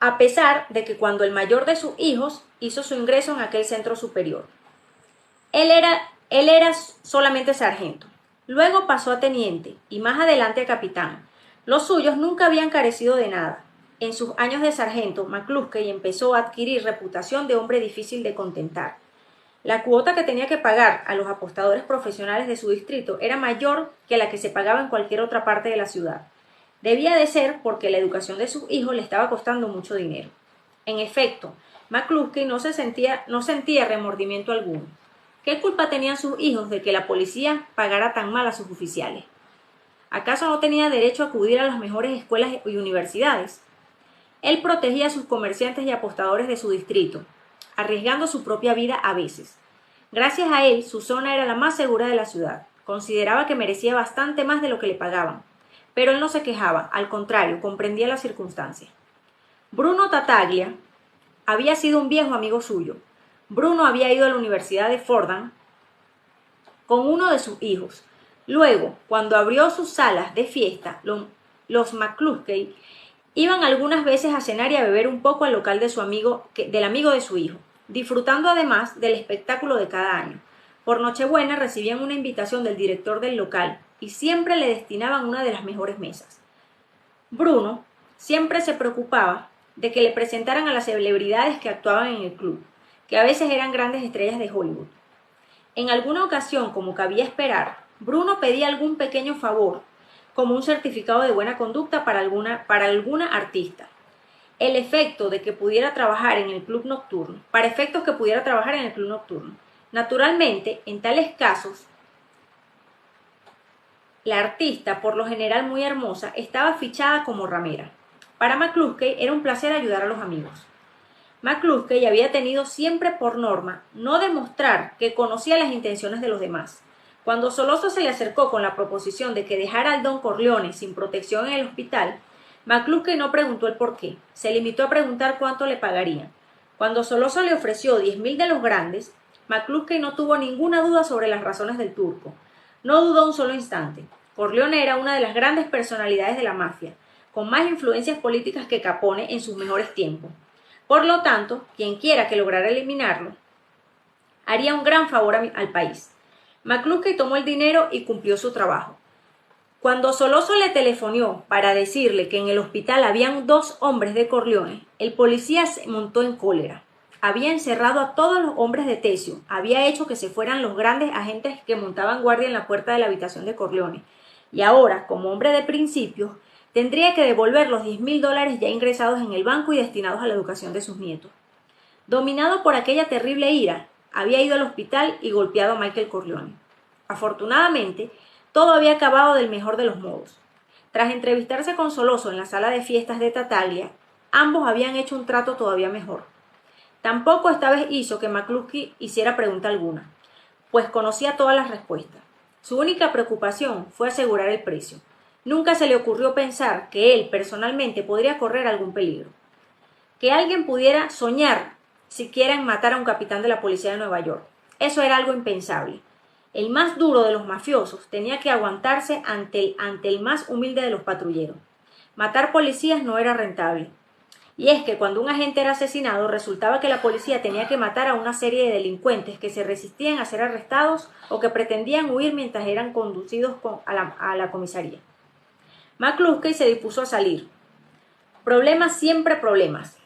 a pesar de que cuando el mayor de sus hijos hizo su ingreso en aquel centro superior. Él era solamente sargento, luego pasó a teniente y más adelante a capitán. Los suyos nunca habían carecido de nada. En sus años de sargento, McCluskey empezó a adquirir reputación de hombre difícil de contentar. La cuota que tenía que pagar a los apostadores profesionales de su distrito era mayor que la que se pagaba en cualquier otra parte de la ciudad. Debía de ser porque la educación de sus hijos le estaba costando mucho dinero. En efecto, McCluskey no sentía remordimiento alguno. ¿Qué culpa tenían sus hijos de que la policía pagara tan mal a sus oficiales? ¿Acaso no tenía derecho a acudir a las mejores escuelas y universidades? Él protegía a sus comerciantes y apostadores de su distrito, arriesgando su propia vida a veces. Gracias a él, su zona era la más segura de la ciudad. Consideraba que merecía bastante más de lo que le pagaban. Pero él no se quejaba, al contrario, comprendía las circunstancias. Bruno Tattaglia había sido un viejo amigo suyo. Bruno había ido a la Universidad de Fordham con uno de sus hijos. Luego, cuando abrió sus salas de fiesta, los McCluskey iban algunas veces a cenar y a beber un poco al local de del amigo de su hijo, disfrutando además del espectáculo de cada año. Por Nochebuena recibían una invitación del director del local y siempre le destinaban una de las mejores mesas. Bruno siempre se preocupaba de que le presentaran a las celebridades que actuaban en el club, que a veces eran grandes estrellas de Hollywood. En alguna ocasión, como cabía esperar, Bruno pedía algún pequeño favor, como un certificado de buena conducta para alguna artista. Para efectos que pudiera trabajar en el club nocturno. Naturalmente, en tales casos, la artista, por lo general muy hermosa, estaba fichada como ramera. Para McCluskey era un placer ayudar a los amigos. McCluskey había tenido siempre por norma no demostrar que conocía las intenciones de los demás. Cuando Soloso se le acercó con la proposición de que dejara al Don Corleone sin protección en el hospital, McCluskey no preguntó el por qué, se limitó a preguntar cuánto le pagarían. Cuando Soloso le ofreció 10.000 de los grandes, McCluskey no tuvo ninguna duda sobre las razones del turco. No dudó un solo instante. Corleone era una de las grandes personalidades de la mafia, con más influencias políticas que Capone en sus mejores tiempos. Por lo tanto, quien quiera que lograra eliminarlo, haría un gran favor al país. McCluskey tomó el dinero y cumplió su trabajo. Cuando Soloso le telefonió para decirle que en el hospital habían 2 hombres de Corleone, el policía se montó en cólera. Había encerrado a todos los hombres de Tessio, había hecho que se fueran los grandes agentes que montaban guardia en la puerta de la habitación de Corleone, y ahora, como hombre de principios, tendría que devolver los $10.000 ya ingresados en el banco y destinados a la educación de sus nietos. Dominado por aquella terrible ira, había ido al hospital y golpeado a Michael Corleone. Afortunadamente, todo había acabado del mejor de los modos. Tras entrevistarse con Soloso en la sala de fiestas de Tattaglia, ambos habían hecho un trato todavía mejor. Tampoco esta vez hizo que McCluskey hiciera pregunta alguna, pues conocía todas las respuestas. Su única preocupación fue asegurar el precio. Nunca se le ocurrió pensar que él personalmente podría correr algún peligro. Que alguien pudiera soñar siquiera en matar a un capitán de la policía de Nueva York. Eso era algo impensable. El más duro de los mafiosos tenía que aguantarse ante el más humilde de los patrulleros. Matar policías no era rentable. Y es que cuando un agente era asesinado, resultaba que la policía tenía que matar a una serie de delincuentes que se resistían a ser arrestados o que pretendían huir mientras eran conducidos a la comisaría. McCluskey se dispuso a salir. Problemas siempre problemas.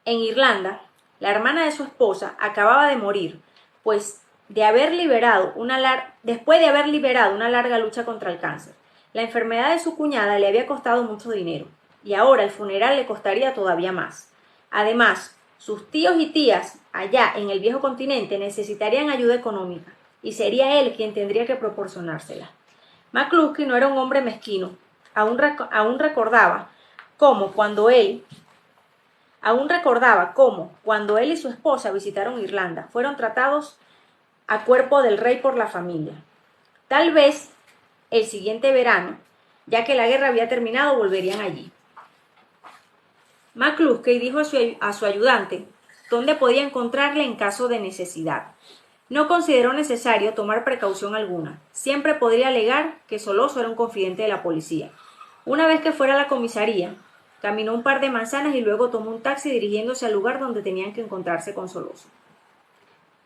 En Irlanda, la hermana de su esposa acababa de morir, pues después de haber liberado una larga lucha contra el cáncer. La enfermedad de su cuñada le había costado mucho dinero, y ahora el funeral le costaría todavía más. Además, sus tíos y tías allá en el viejo continente necesitarían ayuda económica, y sería él quien tendría que proporcionársela. McCluskey no era un hombre mezquino. Aún recordaba cómo cuando él y su esposa visitaron Irlanda, fueron tratados a cuerpo del rey por la familia. Tal vez el siguiente verano, ya que la guerra había terminado, volverían allí. McCluskey dijo a su ayudante dónde podía encontrarle en caso de necesidad. No consideró necesario tomar precaución alguna. Siempre podría alegar que Soloso era un confidente de la policía. Una vez que fuera a la comisaría, caminó un par de manzanas y luego tomó un taxi dirigiéndose al lugar donde tenían que encontrarse con Soloso.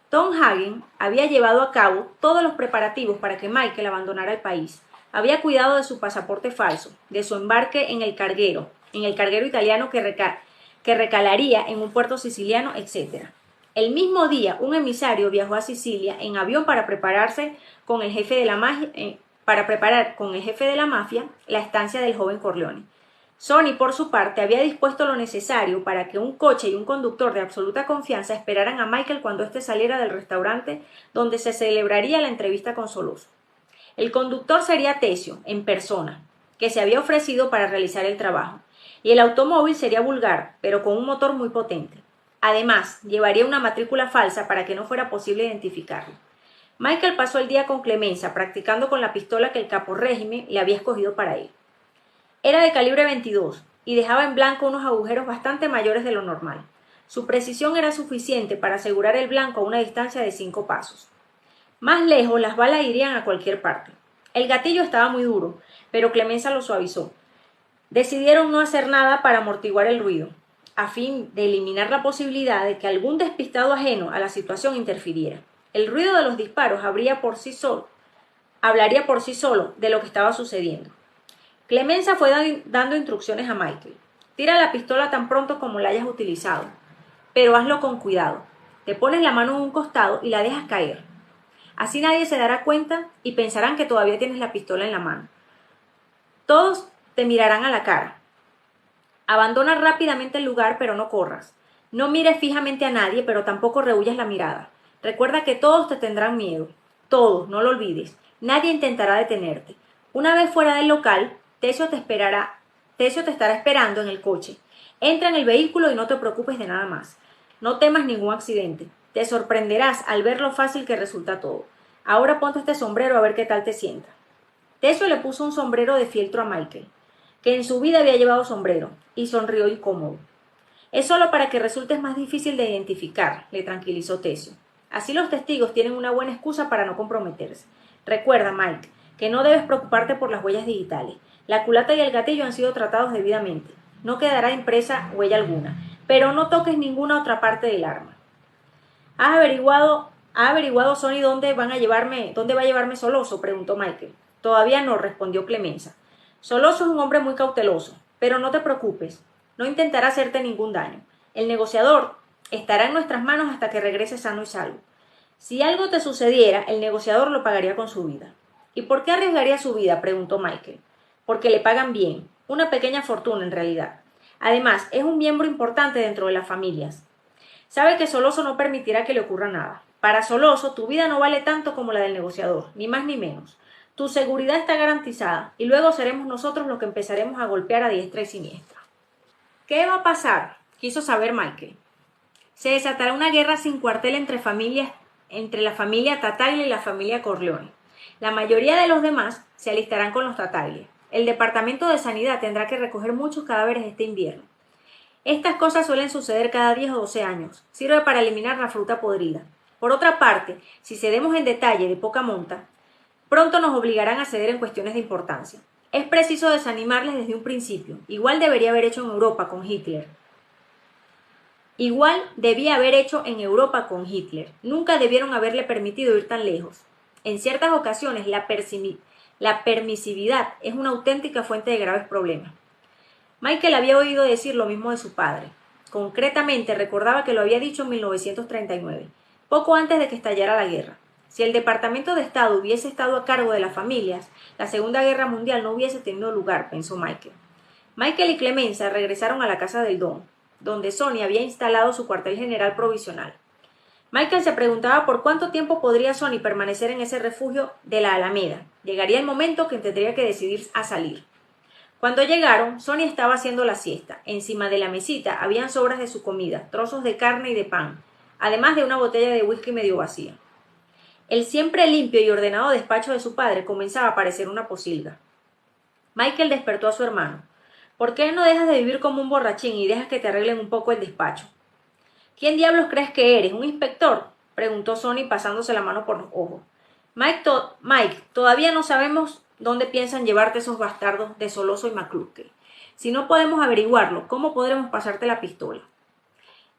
Tom Hagen había llevado a cabo todos los preparativos para que Michael abandonara el país. Había cuidado de su pasaporte falso, de su embarque en el carguero italiano que recalaría en un puerto siciliano, etc. El mismo día, un emisario viajó a Sicilia en avión para preparar con el jefe de la mafia la estancia del joven Corleone. Sonny, por su parte, había dispuesto lo necesario para que un coche y un conductor de absoluta confianza esperaran a Michael cuando éste saliera del restaurante donde se celebraría la entrevista con Soloso. El conductor sería Tessio, en persona, que se había ofrecido para realizar el trabajo, y el automóvil sería vulgar, pero con un motor muy potente. Además, llevaría una matrícula falsa para que no fuera posible identificarlo. Michael pasó el día con Clemenza, practicando con la pistola que el capo régimen le había escogido para él. Era de calibre 22 y dejaba en blanco unos agujeros bastante mayores de lo normal. Su precisión era suficiente para asegurar el blanco a una distancia de 5 pasos. Más lejos, las balas irían a cualquier parte. El gatillo estaba muy duro, pero Clemenza lo suavizó. Decidieron no hacer nada para amortiguar el ruido, a fin de eliminar la posibilidad de que algún despistado ajeno a la situación interfiriera. El ruido de los disparos hablaría por sí solo de lo que estaba sucediendo. Clemenza fue dando instrucciones a Michael. Tira la pistola tan pronto como la hayas utilizado, pero hazlo con cuidado. Te pones la mano en un costado y la dejas caer. Así nadie se dará cuenta y pensarán que todavía tienes la pistola en la mano. Todos te mirarán a la cara. Abandona rápidamente el lugar, pero no corras. No mires fijamente a nadie, pero tampoco rehuyas la mirada. Recuerda que todos te tendrán miedo. Todos, no lo olvides. Nadie intentará detenerte. Una vez fuera del local, Tesio te estará esperando en el coche. Entra en el vehículo y no te preocupes de nada más. No temas ningún accidente. Te sorprenderás al ver lo fácil que resulta todo. Ahora ponte este sombrero a ver qué tal te sienta. Tesio le puso un sombrero de fieltro a Michael, que en su vida había llevado sombrero, y sonrió incómodo. Es solo para que resultes más difícil de identificar, le tranquilizó Tesio. Así los testigos tienen una buena excusa para no comprometerse. Recuerda, Mike, que no debes preocuparte por las huellas digitales. La culata y el gatillo han sido tratados debidamente. No quedará impresa huella alguna, pero no toques ninguna otra parte del arma. ¿Ha averiguado Sony dónde va a llevarme Soloso?, preguntó Michael. Todavía no, respondió Clemenza. Soloso es un hombre muy cauteloso, pero no te preocupes, no intentará hacerte ningún daño. El negociador estará en nuestras manos hasta que regrese sano y salvo. Si algo te sucediera, el negociador lo pagaría con su vida. ¿Y por qué arriesgaría su vida?, preguntó Michael. Porque le pagan bien, una pequeña fortuna en realidad. Además, es un miembro importante dentro de las familias. Sabe que Soloso no permitirá que le ocurra nada. Para Soloso, tu vida no vale tanto como la del negociador, ni más ni menos. Tu seguridad está garantizada, y luego seremos nosotros los que empezaremos a golpear a diestra y siniestra. ¿Qué va a pasar?, quiso saber Michael. Se desatará una guerra sin cuartel entre la familia Tattaglia y la familia Corleone. La mayoría de los demás se alistarán con los Tattaglia. El Departamento de Sanidad tendrá que recoger muchos cadáveres este invierno. Estas cosas suelen suceder cada 10 o 12 años. Sirve para eliminar la fruta podrida. Por otra parte, si cedemos en detalle de poca monta, pronto nos obligarán a ceder en cuestiones de importancia. Es preciso desanimarles desde un principio. Igual debía haber hecho en Europa con Hitler. Nunca debieron haberle permitido ir tan lejos. En ciertas ocasiones, la permisividad es una auténtica fuente de graves problemas. Michael había oído decir lo mismo de su padre. Concretamente, recordaba que lo había dicho en 1939, poco antes de que estallara la guerra. Si el Departamento de Estado hubiese estado a cargo de las familias, la Segunda Guerra Mundial no hubiese tenido lugar, pensó Michael. Michael y Clemenza regresaron a la casa del Don, donde Sony había instalado su cuartel general provisional. Michael se preguntaba por cuánto tiempo podría Sony permanecer en ese refugio de la Alameda. Llegaría el momento que tendría que decidir a salir. Cuando llegaron, Sony estaba haciendo la siesta. Encima de la mesita habían sobras de su comida, trozos de carne y de pan, además de una botella de whisky medio vacía. El siempre limpio y ordenado despacho de su padre comenzaba a parecer una posilga. Michael despertó a su hermano. ¿Por qué no dejas de vivir como un borrachín y dejas que te arreglen un poco el despacho? ¿Quién diablos crees que eres? ¿Un inspector?, preguntó Sony pasándose la mano por los ojos. Mike, todavía no sabemos dónde piensan llevarte esos bastardos de Soloso y McCluskey. Si no podemos averiguarlo, ¿cómo podremos pasarte la pistola?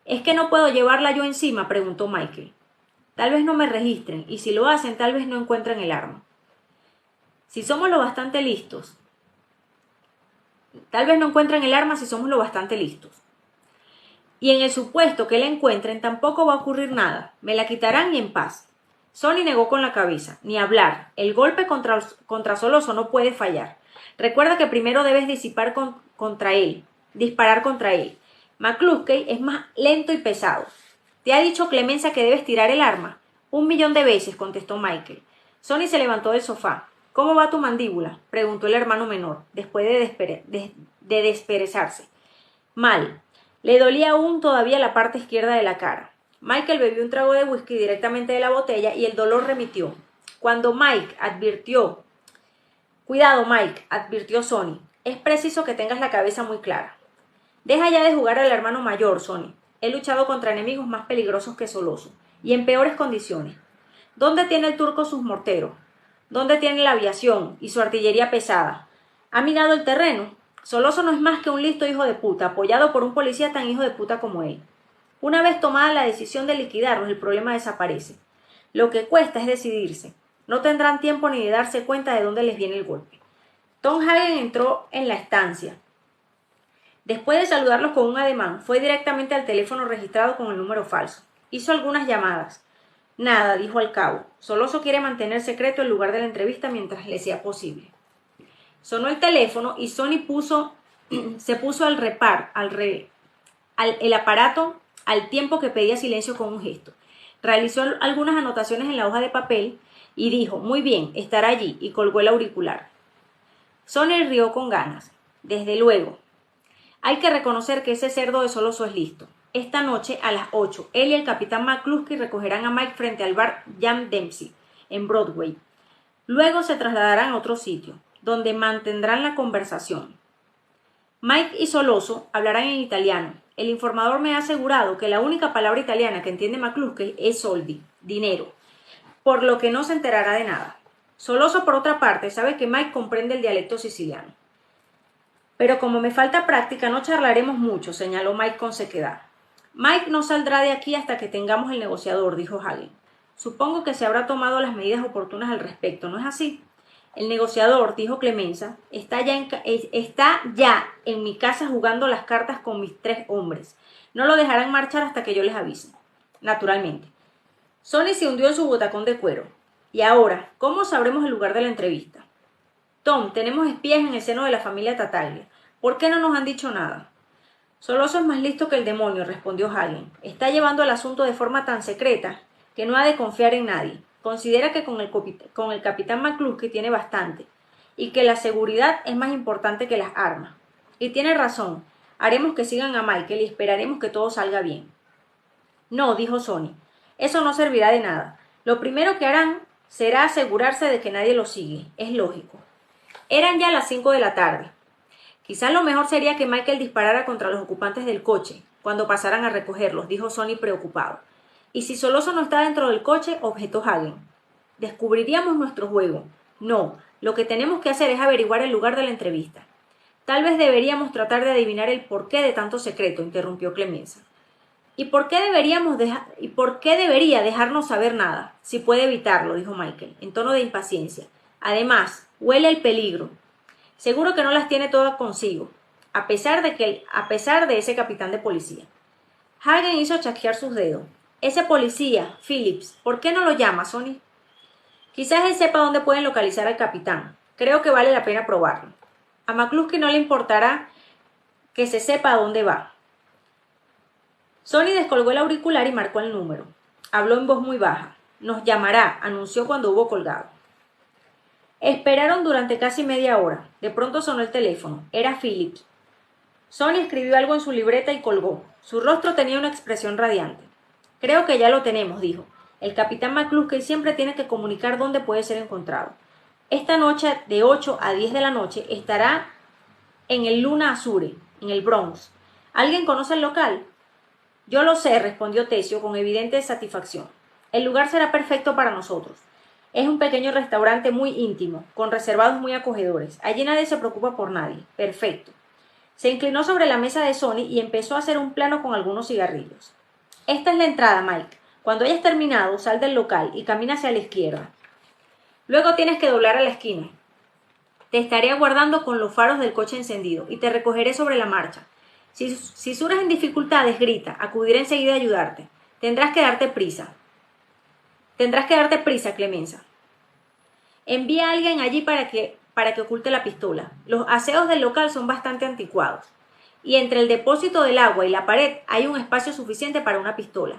¿Es que no puedo llevarla yo encima?, preguntó Michael. Tal vez no me registren, y si lo hacen, tal vez no encuentren el arma. Tal vez no encuentren el arma si somos lo bastante listos. Y en el supuesto que la encuentren, tampoco va a ocurrir nada. Me la quitarán y en paz. Sony negó con la cabeza. Ni hablar. El golpe contra Soloso no puede fallar. Recuerda que primero debes disparar contra él. McCluskey es más lento y pesado. ¿Te ha dicho Clemenza que debes tirar el arma? 1.000.000 de veces, contestó Michael. Sony se levantó del sofá. ¿Cómo va tu mandíbula?, preguntó el hermano menor, después de desperezarse. Mal. Le dolía aún todavía la parte izquierda de la cara. Michael bebió un trago de whisky directamente de la botella y el dolor remitió. Cuidado, Mike, advirtió Sony. Es preciso que tengas la cabeza muy clara. Deja ya de jugar al hermano mayor, Sony. He luchado contra enemigos más peligrosos que Soloso, y en peores condiciones. ¿Dónde tiene el turco sus morteros? ¿Dónde tiene la aviación y su artillería pesada? ¿Ha mirado el terreno? Soloso no es más que un listo hijo de puta, apoyado por un policía tan hijo de puta como él. Una vez tomada la decisión de liquidarlos, el problema desaparece. Lo que cuesta es decidirse. No tendrán tiempo ni de darse cuenta de dónde les viene el golpe. Tom Hagen entró en la estancia. Después de saludarlos con un ademán, fue directamente al teléfono registrado con el número falso. Hizo algunas llamadas. Nada, dijo al cabo. Soloso quiere mantener secreto el lugar de la entrevista mientras le sea posible. Sonó el teléfono y Sony se puso el aparato al tiempo que pedía silencio con un gesto. Realizó algunas anotaciones en la hoja de papel y dijo, muy bien, estará allí, y colgó el auricular. Sony rió con ganas. Desde luego. Hay que reconocer que ese cerdo de Soloso es listo. Esta noche, a las 8, él y el capitán McCluskey recogerán a Mike frente al bar Jam Dempsey, en Broadway. Luego se trasladarán a otro sitio, donde mantendrán la conversación. Mike y Soloso hablarán en italiano. El informador me ha asegurado que la única palabra italiana que entiende McCluskey es soldi, dinero, por lo que no se enterará de nada. Soloso, por otra parte, sabe que Mike comprende el dialecto siciliano. Pero como me falta práctica, no charlaremos mucho, señaló Mike con sequedad. Mike no saldrá de aquí hasta que tengamos el negociador, dijo Hagen. Supongo que se habrá tomado las medidas oportunas al respecto, ¿no es así? El negociador, dijo Clemenza, está ya en mi casa jugando las cartas con mis 3 hombres. No lo dejarán marchar hasta que yo les avise. Naturalmente. Sony se hundió en su botacón de cuero. Y ahora, ¿cómo sabremos el lugar de la entrevista? Tom, tenemos espías en el seno de la familia Tataglia. ¿Por qué no nos han dicho nada? Soloso es más listo que el demonio, respondió Hagen. Está llevando el asunto de forma tan secreta que no ha de confiar en nadie. Considera que con el capitán McCluskey tiene bastante, y que la seguridad es más importante que las armas. Y tiene razón. Haremos que sigan a Michael y esperaremos que todo salga bien. No, dijo Sony. Eso no servirá de nada. Lo primero que harán será asegurarse de que nadie lo sigue. Es lógico. Eran ya las 5 de la tarde. Quizás lo mejor sería que Michael disparara contra los ocupantes del coche cuando pasaran a recogerlos, dijo Sony preocupado. Y si Soloso no está dentro del coche, objetó Hagen. Descubriríamos nuestro juego. No, lo que tenemos que hacer es averiguar el lugar de la entrevista. Tal vez deberíamos tratar de adivinar el porqué de tanto secreto, interrumpió Clemenza. ¿Y por qué debería dejarnos saber nada? Si puede evitarlo, dijo Michael, en tono de impaciencia. Además, huele el peligro. Seguro que no las tiene todas consigo, a pesar de ese capitán de policía. Hagen hizo chasquear sus dedos. Ese policía, Phillips, ¿por qué no lo llama, Sony? Quizás él sepa dónde pueden localizar al capitán. Creo que vale la pena probarlo. A McCluskey no le importará que se sepa a dónde va. Sony descolgó el auricular y marcó el número. Habló en voz muy baja. Nos llamará, anunció cuando hubo colgado. Esperaron durante casi media hora. De pronto sonó el teléfono. Era Phillips. Sony escribió algo en su libreta y colgó. Su rostro tenía una expresión radiante. Creo que ya lo tenemos, dijo. El capitán McCluskey siempre tiene que comunicar dónde puede ser encontrado. Esta noche, de 8 a 10 de la noche, estará en el Luna Azure, en el Bronx. ¿Alguien conoce el local? Yo lo sé, respondió Tesio con evidente satisfacción. El lugar será perfecto para nosotros. Es un pequeño restaurante muy íntimo, con reservados muy acogedores. Allí nadie se preocupa por nadie. Perfecto. Se inclinó sobre la mesa de Sony y empezó a hacer un plano con algunos cigarrillos. Esta es la entrada, Mike. Cuando hayas terminado, sal del local y camina hacia la izquierda. Luego tienes que doblar a la esquina. Te estaré aguardando con los faros del coche encendido y te recogeré sobre la marcha. Si surges en dificultades, grita. Acudiré enseguida a ayudarte. Tendrás que darte prisa, Clemenza. Envía a alguien allí para que oculte la pistola. Los aseos del local son bastante anticuados. Y entre el depósito del agua y la pared hay un espacio suficiente para una pistola.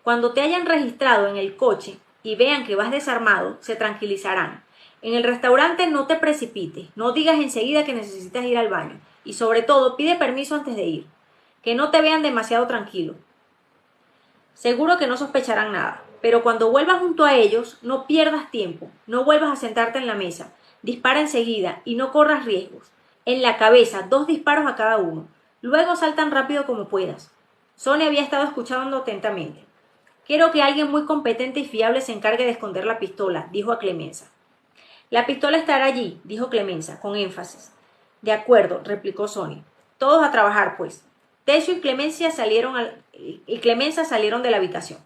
Cuando te hayan registrado en el coche y vean que vas desarmado, se tranquilizarán. En el restaurante no te precipites, no digas enseguida que necesitas ir al baño. Y sobre todo, pide permiso antes de ir. Que no te vean demasiado tranquilo. Seguro que no sospecharán nada. Pero cuando vuelvas junto a ellos, no pierdas tiempo. No vuelvas a sentarte en la mesa. Dispara enseguida y no corras riesgos. En la cabeza, 2 disparos a cada uno. Luego sal tan rápido como puedas. Sony había estado escuchando atentamente. Quiero que alguien muy competente y fiable se encargue de esconder la pistola, dijo a Clemenza. La pistola estará allí, dijo Clemenza, con énfasis. De acuerdo, replicó Sonny. Todos a trabajar, pues. Decio y Clemenza salieron de la habitación.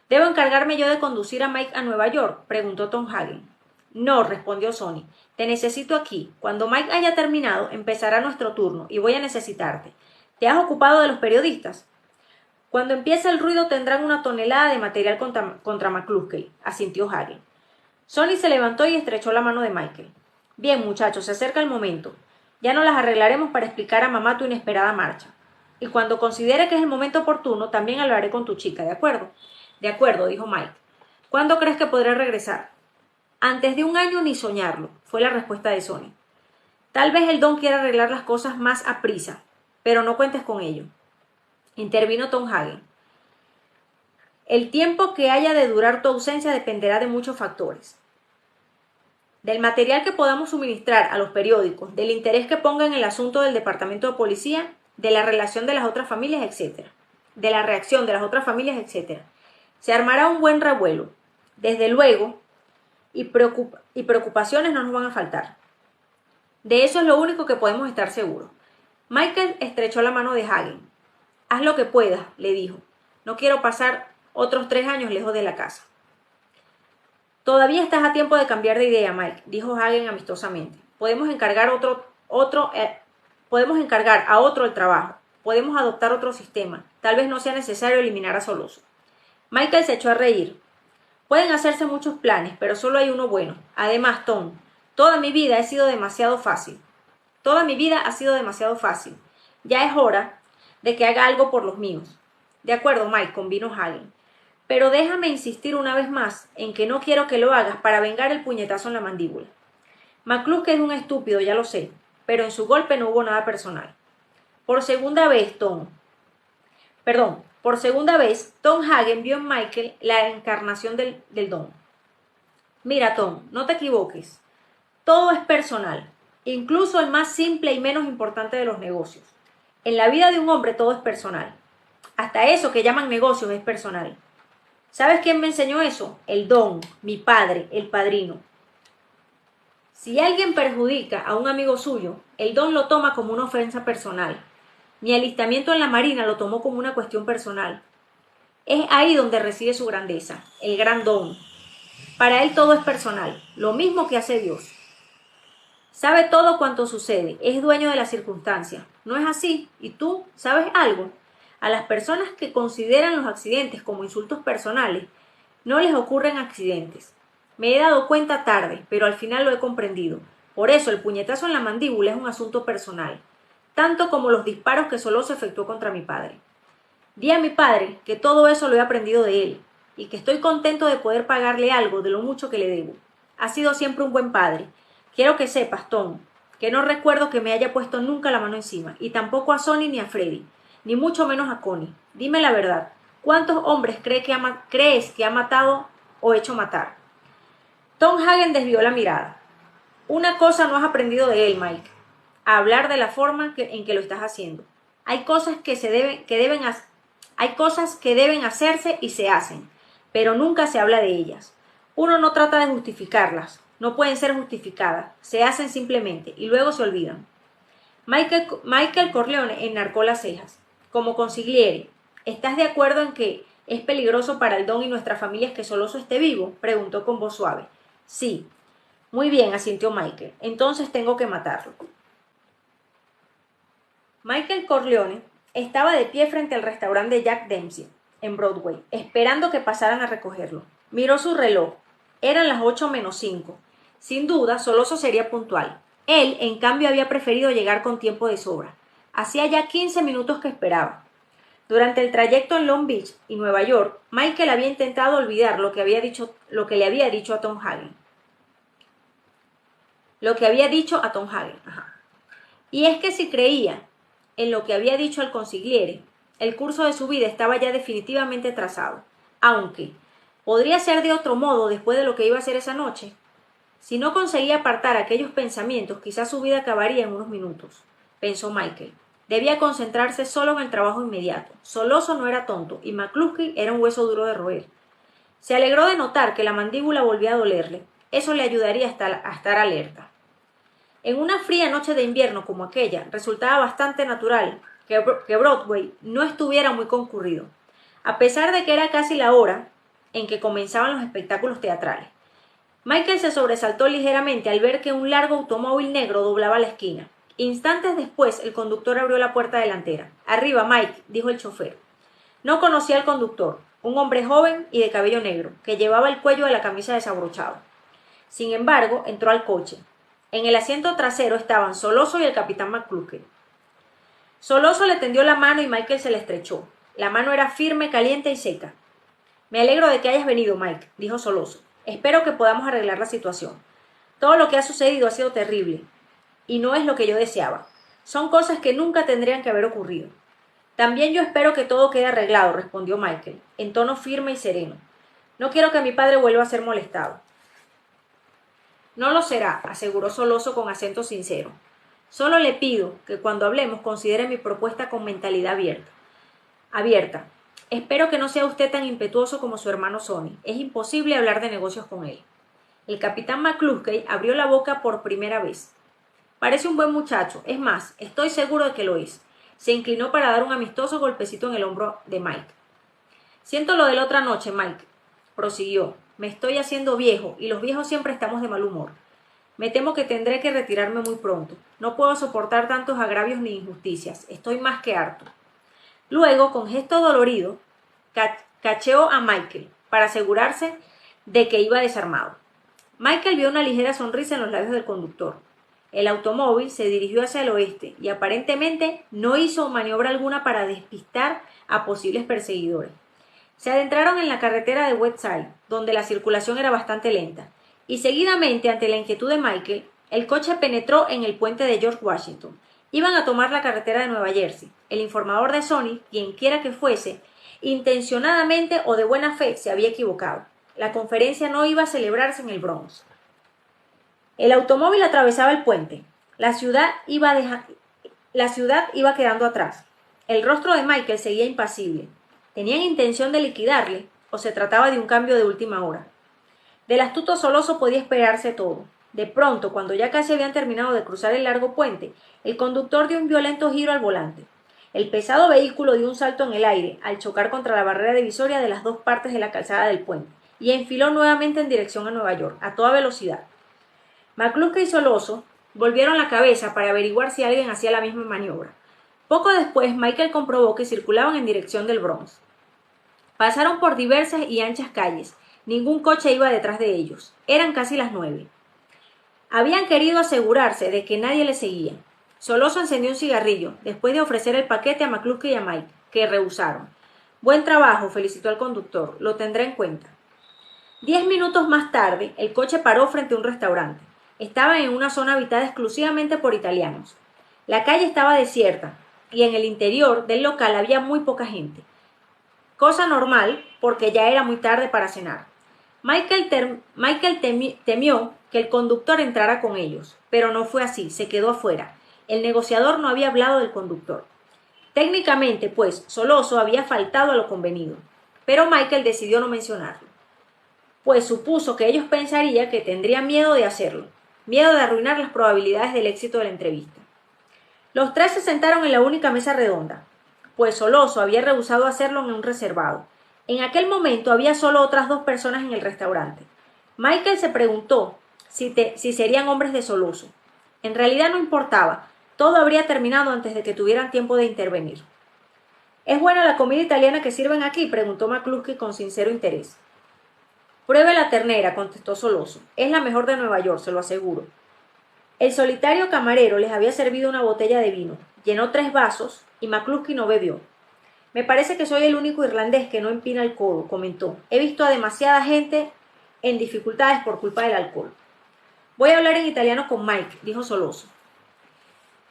¿Debo encargarme yo de conducir a Mike a Nueva York?, preguntó Tom Hagen. No, respondió Sonny. Te necesito aquí. Cuando Mike haya terminado, empezará nuestro turno y voy a necesitarte. ¿Te has ocupado de los periodistas? Cuando empiece el ruido tendrán una tonelada de material contra McCluskey, asintió Hagen. Sonny se levantó y estrechó la mano de Michael. Bien, muchachos, se acerca el momento. Ya no las arreglaremos para explicar a mamá tu inesperada marcha. Y cuando considere que es el momento oportuno, también hablaré con tu chica, ¿de acuerdo? De acuerdo, dijo Mike. ¿Cuándo crees que podré regresar? Antes de un año ni soñarlo, fue la respuesta de Sonny. Tal vez el don quiera arreglar las cosas más a prisa, pero no cuentes con ello. Intervino Tom Hagen. El tiempo que haya de durar tu ausencia dependerá de muchos factores. Del material que podamos suministrar a los periódicos, del interés que ponga en el asunto del departamento de policía, de la relación de las otras familias, etc. De la reacción de las otras familias, etc. Se armará un buen revuelo. Desde luego, y preocupaciones no nos van a faltar. De eso es lo único que podemos estar seguros. Michael estrechó la mano de Hagen. Haz lo que puedas, le dijo. No quiero pasar otros 3 años lejos de la casa. Todavía estás a tiempo de cambiar de idea, Mike, dijo Hagen amistosamente. Podemos encargar a otro el trabajo. Podemos adoptar otro sistema. Tal vez no sea necesario eliminar a Soloso. Michael se echó a reír. Pueden hacerse muchos planes, pero solo hay uno bueno. Además, Tom, toda mi vida ha sido demasiado fácil. Ya es hora de que haga algo por los míos. De acuerdo, Mike, convino Hagen. Pero déjame insistir una vez más en que no quiero que lo hagas para vengar el puñetazo en la mandíbula. McCluskey es un estúpido, ya lo sé, pero en su golpe no hubo nada personal. Por segunda vez, Tom Hagen vio en Michael la encarnación del don. Mira, Tom, no te equivoques. Todo es personal, incluso el más simple y menos importante de los negocios. En la vida de un hombre todo es personal. Hasta eso que llaman negocios es personal. ¿Sabes quién me enseñó eso? El don, mi padre, el padrino. Si alguien perjudica a un amigo suyo, el don lo toma como una ofensa personal. Mi alistamiento en la Marina lo tomó como una cuestión personal. Es ahí donde reside su grandeza, el gran don. Para él todo es personal, lo mismo que hace Dios. Sabe todo cuanto sucede, es dueño de las circunstancias. ¿No es así? ¿Y tú sabes algo? A las personas que consideran los accidentes como insultos personales, no les ocurren accidentes. Me he dado cuenta tarde, pero al final lo he comprendido. Por eso el puñetazo en la mandíbula es un asunto personal, tanto como los disparos que Soloso efectuó contra mi padre. Di a mi padre que todo eso lo he aprendido de él, y que estoy contento de poder pagarle algo de lo mucho que le debo. Ha sido siempre un buen padre. Quiero que sepas, Tom, que no recuerdo que me haya puesto nunca la mano encima, y tampoco a Sonny ni a Freddy, ni mucho menos a Connie. Dime la verdad, ¿cuántos hombres crees que ha matado o hecho matar? Tom Hagen desvió la mirada. Una cosa no has aprendido de él, Mike, a hablar de la forma en que lo estás haciendo. Hay cosas que deben hacerse y se hacen, pero nunca se habla de ellas. Uno no trata de justificarlas, no pueden ser justificadas, se hacen simplemente y luego se olvidan. Michael Corleone enarcó las cejas. Como consigliere, ¿estás de acuerdo en que es peligroso para el don y nuestras familias que Soloso esté vivo?, preguntó con voz suave. Sí. Muy bien, asintió Michael. Entonces tengo que matarlo. Michael Corleone estaba de pie frente al restaurante de Jack Dempsey, en Broadway, esperando que pasaran a recogerlo. Miró su reloj. Eran las 8:05. Sin duda, Soloso sería puntual. Él, en cambio, había preferido llegar con tiempo de sobra. Hacía ya 15 minutos que esperaba. Durante el trayecto en Long Beach y Nueva York, Michael había intentado olvidar lo que le había dicho a Tom Hagen. Y es que si creía en lo que había dicho al consigliere, el curso de su vida estaba ya definitivamente trazado, aunque podría ser de otro modo después de lo que iba a hacer esa noche. Si no conseguía apartar aquellos pensamientos, quizás su vida acabaría en unos minutos, pensó Michael. Debía concentrarse solo en el trabajo inmediato. Soloso no era tonto y McCluskey era un hueso duro de roer. Se alegró de notar que la mandíbula volvía a dolerle. Eso le ayudaría a estar alerta. En una fría noche de invierno como aquella, resultaba bastante natural que Broadway no estuviera muy concurrido, a pesar de que era casi la hora en que comenzaban los espectáculos teatrales. Michael se sobresaltó ligeramente al ver que un largo automóvil negro doblaba la esquina. Instantes después, el conductor abrió la puerta delantera. «Arriba, Mike», dijo el chofer. No conocía al conductor, un hombre joven y de cabello negro, que llevaba el cuello de la camisa desabrochado. Sin embargo, entró al coche. En el asiento trasero estaban Soloso y el capitán McCluskey. Soloso le tendió la mano y Michael se la estrechó. La mano era firme, caliente y seca. «Me alegro de que hayas venido, Mike», dijo Soloso. «Espero que podamos arreglar la situación. Todo lo que ha sucedido ha sido terrible, y no es lo que yo deseaba. Son cosas que nunca tendrían que haber ocurrido». «También yo espero que todo quede arreglado», respondió Michael, en tono firme y sereno. «No quiero que mi padre vuelva a ser molestado». «No lo será», aseguró Soloso con acento sincero. «Solo le pido que cuando hablemos considere mi propuesta con mentalidad abierta. Espero que no sea usted tan impetuoso como su hermano Sonny. Es imposible hablar de negocios con él». El capitán McCluskey abrió la boca por primera vez. «Parece un buen muchacho. Es más, estoy seguro de que lo es». Se inclinó para dar un amistoso golpecito en el hombro de Mike. «Siento lo de la otra noche, Mike», prosiguió. «Me estoy haciendo viejo, y los viejos siempre estamos de mal humor. Me temo que tendré que retirarme muy pronto. No puedo soportar tantos agravios ni injusticias. Estoy más que harto». Luego, con gesto dolorido, cacheó a Michael para asegurarse de que iba desarmado. Michael vio una ligera sonrisa en los labios del conductor. El automóvil se dirigió hacia el oeste y aparentemente no hizo maniobra alguna para despistar a posibles perseguidores. Se adentraron en la carretera de Westside, donde la circulación era bastante lenta, y seguidamente, ante la inquietud de Michael, el coche penetró en el puente de George Washington. Iban a tomar la carretera de Nueva Jersey. El informador de Sonny, quienquiera que fuese, intencionadamente o de buena fe, se había equivocado. La conferencia no iba a celebrarse en el Bronx. El automóvil atravesaba el puente. La ciudad iba quedando atrás. El rostro de Michael seguía impasible. ¿Tenían intención de liquidarle o se trataba de un cambio de última hora? Del astuto Soloso podía esperarse todo. De pronto, cuando ya casi habían terminado de cruzar el largo puente, el conductor dio un violento giro al volante. El pesado vehículo dio un salto en el aire al chocar contra la barrera divisoria de las dos partes de la calzada del puente y enfiló nuevamente en dirección a Nueva York, a toda velocidad. McCluskey y Soloso volvieron la cabeza para averiguar si alguien hacía la misma maniobra. Poco después, Michael comprobó que circulaban en dirección del Bronx. Pasaron por diversas y anchas calles. Ningún coche iba detrás de ellos. Eran casi las 9. Habían querido asegurarse de que nadie les seguía. Soloso encendió un cigarrillo, después de ofrecer el paquete a McCluskey y a Mike, que rehusaron. «Buen trabajo», felicitó al conductor. «Lo tendré en cuenta». 10 minutos más tarde, el coche paró frente a un restaurante. Estaban en una zona habitada exclusivamente por italianos. La calle estaba desierta, y en el interior del local había muy poca gente. Cosa normal, porque ya era muy tarde para cenar. Michael temió que el conductor entrara con ellos, pero no fue así, se quedó afuera. El negociador no había hablado del conductor. Técnicamente, pues, Soloso había faltado a lo convenido, pero Michael decidió no mencionarlo, pues supuso que ellos pensarían que tendría miedo de hacerlo, miedo de arruinar las probabilidades del éxito de la entrevista. Los tres se sentaron en la única mesa redonda, pues Soloso había rehusado hacerlo en un reservado. En aquel momento había solo otras 2 personas en el restaurante. Michael se preguntó si serían hombres de Soloso. En realidad no importaba, todo habría terminado antes de que tuvieran tiempo de intervenir. «¿Es buena la comida italiana que sirven aquí?», preguntó McCluskey con sincero interés. «Pruebe la ternera», contestó Soloso. «Es la mejor de Nueva York, se lo aseguro». El solitario camarero les había servido una botella de vino, llenó 3 vasos y McCluskey no bebió. «Me parece que soy el único irlandés que no empina el codo», comentó. «He visto a demasiada gente en dificultades por culpa del alcohol». «Voy a hablar en italiano con Mike», dijo Soloso,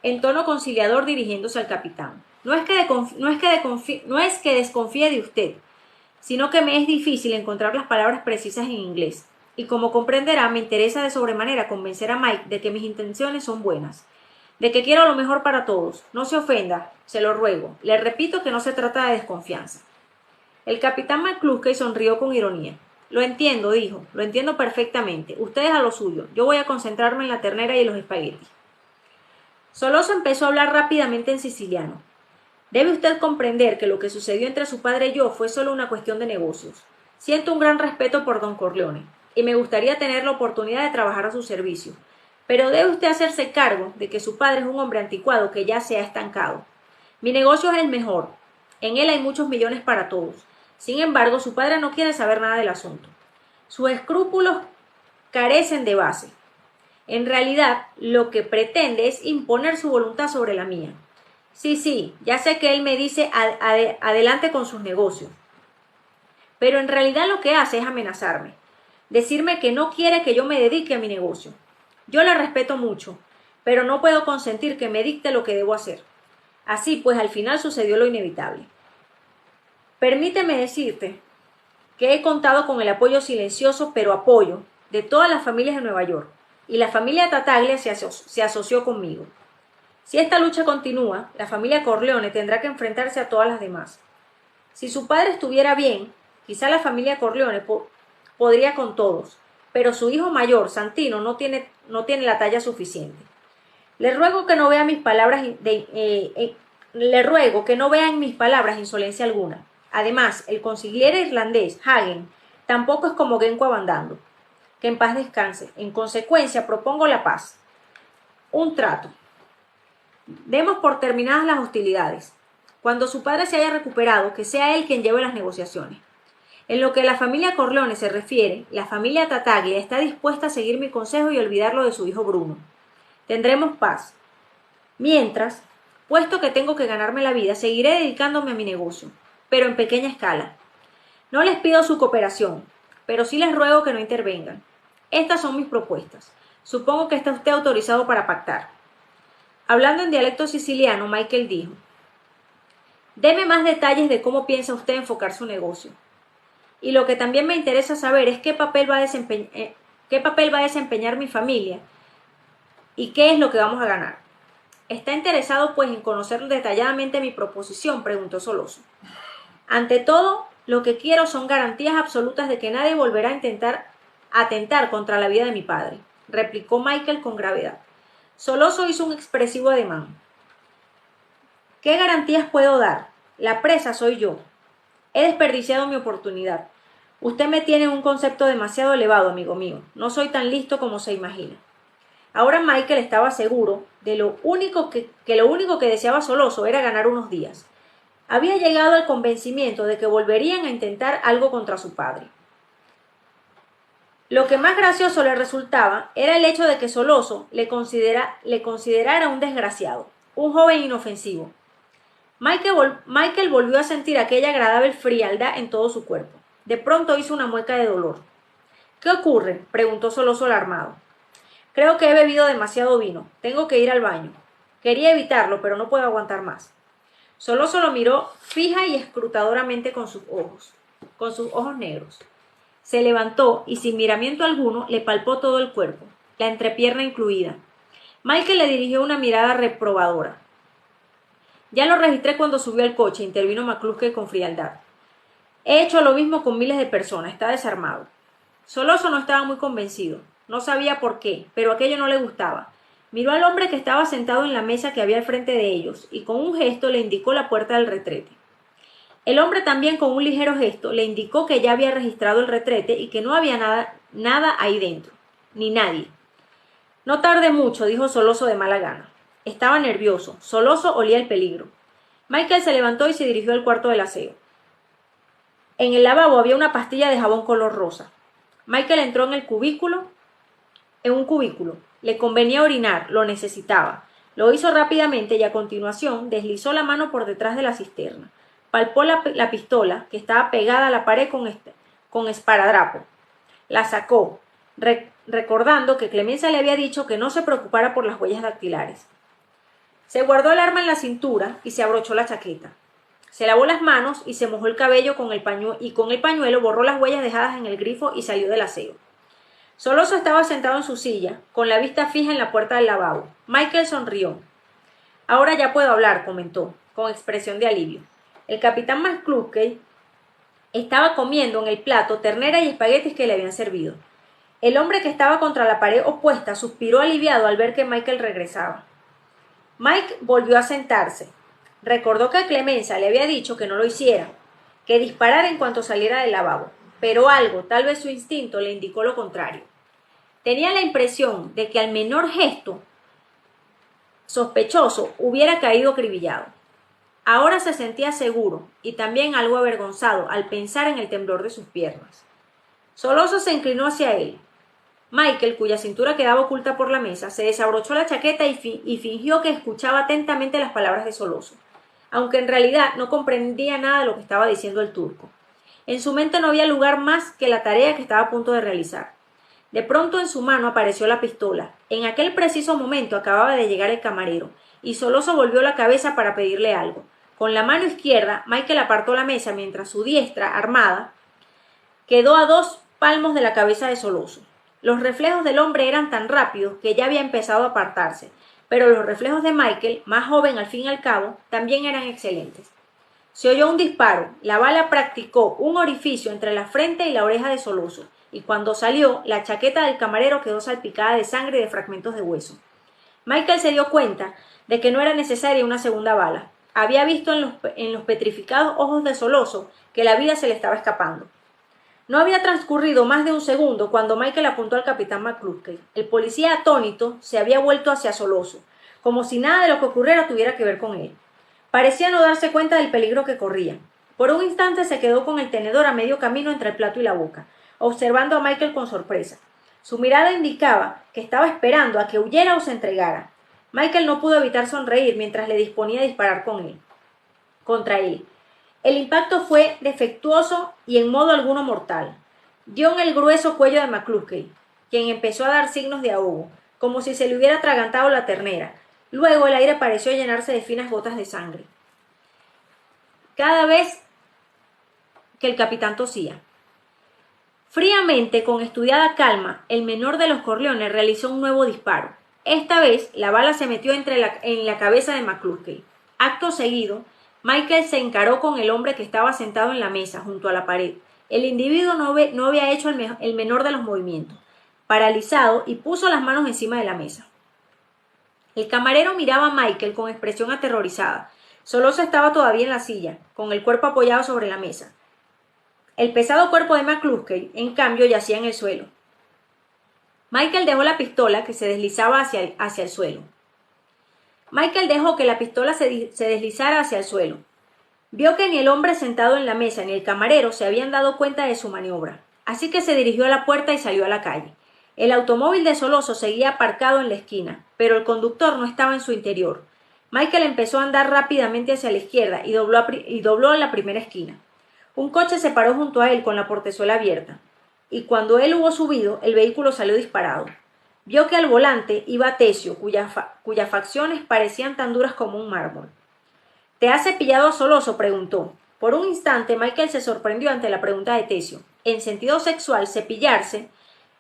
en tono conciliador dirigiéndose al capitán. No es que desconfíe de usted, sino que me es difícil encontrar las palabras precisas en inglés, y como comprenderá, me interesa de sobremanera convencer a Mike de que mis intenciones son buenas. de que quiero lo mejor para todos. No se ofenda, se lo ruego. Le repito que no se trata de desconfianza. El capitán McCluskey sonrió con ironía. Lo entiendo, dijo, lo entiendo perfectamente. Ustedes a lo suyo. Yo voy a concentrarme en la ternera y los espaguetis. Soloso empezó a hablar rápidamente en siciliano. Debe usted comprender que lo que sucedió entre su padre y yo fue solo una cuestión de negocios. Siento un gran respeto por don Corleone, y me gustaría tener la oportunidad de trabajar a su servicio. Pero debe usted hacerse cargo de que su padre es un hombre anticuado que ya se ha estancado. Mi negocio es el mejor. En él hay muchos millones para todos. Sin embargo, su padre no quiere saber nada del asunto. Sus escrúpulos carecen de base. En realidad, lo que pretende es imponer su voluntad sobre la mía. Sí, ya sé que él me dice adelante con sus negocios. Pero en realidad lo que hace es amenazarme. Decirme que no quiere que yo me dedique a mi negocio. Yo le respeto mucho, pero no puedo consentir que me dicte lo que debo hacer. Así pues, al final sucedió lo inevitable. Permíteme decirte que he contado con el apoyo silencioso, pero apoyo, de todas las familias de Nueva York, y la familia Tartaglia se asoció conmigo. Si esta lucha continúa, la familia Corleone tendrá que enfrentarse a todas las demás. Si su padre estuviera bien, quizá la familia Corleone podría con todos, pero su hijo mayor, Santino, no tiene la talla suficiente. Le ruego que no vea en mis palabras insolencia alguna. Además, el consigliere irlandés, Hagen, tampoco es como Genco Abandando. Que en paz descanse. En consecuencia, propongo la paz. Un trato. Demos por terminadas las hostilidades. Cuando su padre se haya recuperado, que sea él quien lleve las negociaciones. En lo que a la familia Corleone se refiere, la familia Tartaglia está dispuesta a seguir mi consejo y olvidarlo de su hijo Bruno. Tendremos paz. Mientras, puesto que tengo que ganarme la vida, seguiré dedicándome a mi negocio, pero en pequeña escala. No les pido su cooperación, pero sí les ruego que no intervengan. Estas son mis propuestas. Supongo que está usted autorizado para pactar. Hablando en dialecto siciliano, Michael dijo: Deme más detalles de cómo piensa usted enfocar su negocio. Y lo que también me interesa saber es qué papel va a desempeñar mi familia y qué es lo que vamos a ganar. ¿Está interesado, pues, en conocer detalladamente mi proposición?, preguntó Soloso. Ante todo, lo que quiero son garantías absolutas de que nadie volverá a intentar atentar contra la vida de mi padre, replicó Michael con gravedad. Soloso hizo un expresivo ademán. ¿Qué garantías puedo dar? La presa soy yo. He desperdiciado mi oportunidad. Usted me tiene un concepto demasiado elevado, amigo mío. No soy tan listo como se imagina. Ahora Michael estaba seguro de lo único que deseaba Soloso era ganar unos días. Había llegado al convencimiento de que volverían a intentar algo contra su padre. Lo que más gracioso le resultaba era el hecho de que Soloso le considerara un desgraciado, un joven inofensivo. Michael volvió a sentir aquella agradable frialdad en todo su cuerpo. De pronto hizo una mueca de dolor. ¿Qué ocurre?, preguntó Soloso alarmado. Creo que he bebido demasiado vino. Tengo que ir al baño. Quería evitarlo, pero no puedo aguantar más. Soloso lo miró fija y escrutadoramente con sus ojos negros. Se levantó y sin miramiento alguno le palpó todo el cuerpo, la entrepierna incluida. Michael le dirigió una mirada reprobadora. Ya lo registré cuando subió al coche, intervino McCluskey con frialdad. He hecho lo mismo con miles de personas, está desarmado. Soloso no estaba muy convencido. No sabía por qué, pero aquello no le gustaba. Miró al hombre que estaba sentado en la mesa que había al frente de ellos y con un gesto le indicó la puerta del retrete. El hombre también con un ligero gesto le indicó que ya había registrado el retrete y que no había nada ahí dentro, ni nadie. No tarde mucho, dijo Soloso de mala gana. Estaba nervioso. Soloso olía el peligro. Michael se levantó y se dirigió al cuarto del aseo. En el lavabo había una pastilla de jabón color rosa. Michael entró en un cubículo. Le convenía orinar, lo necesitaba. Lo hizo rápidamente y a continuación deslizó la mano por detrás de la cisterna. Palpó la pistola, que estaba pegada a la pared con esparadrapo. La sacó, recordando que Clemenza le había dicho que no se preocupara por las huellas dactilares. Se guardó el arma en la cintura y se abrochó la chaqueta. Se lavó las manos y se mojó el cabello con el pañuelo borró las huellas dejadas en el grifo y salió del aseo. Soloso estaba sentado en su silla, con la vista fija en la puerta del lavabo. Michael sonrió. Ahora ya puedo hablar, comentó, con expresión de alivio. El capitán McCluskey estaba comiendo en el plato ternera y espaguetis que le habían servido. El hombre que estaba contra la pared opuesta suspiró aliviado al ver que Michael regresaba. Mike volvió a sentarse. Recordó que Clemenza le había dicho que no lo hiciera, que disparara en cuanto saliera del lavabo, pero algo, tal vez su instinto, le indicó lo contrario. Tenía la impresión de que al menor gesto sospechoso hubiera caído acribillado. Ahora se sentía seguro y también algo avergonzado al pensar en el temblor de sus piernas. Soloso se inclinó hacia él. Michael, cuya cintura quedaba oculta por la mesa, se desabrochó la chaqueta y fingió que escuchaba atentamente las palabras de Soloso, aunque en realidad no comprendía nada de lo que estaba diciendo el turco. En su mente no había lugar más que la tarea que estaba a punto de realizar. De pronto en su mano apareció la pistola. En aquel preciso momento acababa de llegar el camarero, y Soloso volvió la cabeza para pedirle algo. Con la mano izquierda, Michael apartó la mesa mientras su diestra, armada, quedó a 2 palmos de la cabeza de Soloso. Los reflejos del hombre eran tan rápidos que ya había empezado a apartarse, pero los reflejos de Michael, más joven al fin y al cabo, también eran excelentes. Se oyó un disparo. La bala practicó un orificio entre la frente y la oreja de Soloso, y cuando salió, la chaqueta del camarero quedó salpicada de sangre y de fragmentos de hueso. Michael se dio cuenta de que no era necesaria una segunda bala. Había visto en los petrificados ojos de Soloso que la vida se le estaba escapando. No había transcurrido más de un segundo cuando Michael apuntó al capitán McCluskey. El policía atónito se había vuelto hacia Soloso, como si nada de lo que ocurriera tuviera que ver con él. Parecía no darse cuenta del peligro que corría. Por un instante se quedó con el tenedor a medio camino entre el plato y la boca, observando a Michael con sorpresa. Su mirada indicaba que estaba esperando a que huyera o se entregara. Michael no pudo evitar sonreír mientras le disponía a disparar contra él. El impacto fue defectuoso y en modo alguno mortal. Dio en el grueso cuello de McCluskey, quien empezó a dar signos de ahogo, como si se le hubiera atragantado la ternera. Luego el aire pareció llenarse de finas gotas de sangre. Cada vez que el capitán tosía. Fríamente, con estudiada calma, el menor de los Corleones realizó un nuevo disparo. Esta vez, la bala se metió en la cabeza de McCluskey. Acto seguido, Michael se encaró con el hombre que estaba sentado en la mesa, junto a la pared. El individuo no había hecho el menor de los movimientos, paralizado, y puso las manos encima de la mesa. El camarero miraba a Michael con expresión aterrorizada. Soloso estaba todavía en la silla, con el cuerpo apoyado sobre la mesa. El pesado cuerpo de McCluskey, en cambio, yacía en el suelo. Michael dejó la pistola que se deslizaba hacia el suelo. Michael dejó que la pistola se deslizara hacia el suelo. Vio que ni el hombre sentado en la mesa ni el camarero se habían dado cuenta de su maniobra, así que se dirigió a la puerta y salió a la calle. El automóvil de Soloso seguía aparcado en la esquina, pero el conductor no estaba en su interior. Michael empezó a andar rápidamente hacia la izquierda y dobló la primera esquina. Un coche se paró junto a él con la portezuela abierta, y cuando él hubo subido, el vehículo salió disparado. Vio que al volante iba Tesio, cuyas facciones parecían tan duras como un mármol. ¿Te has cepillado a Soloso?, preguntó. Por un instante Michael se sorprendió ante la pregunta de Tesio. En sentido sexual, cepillarse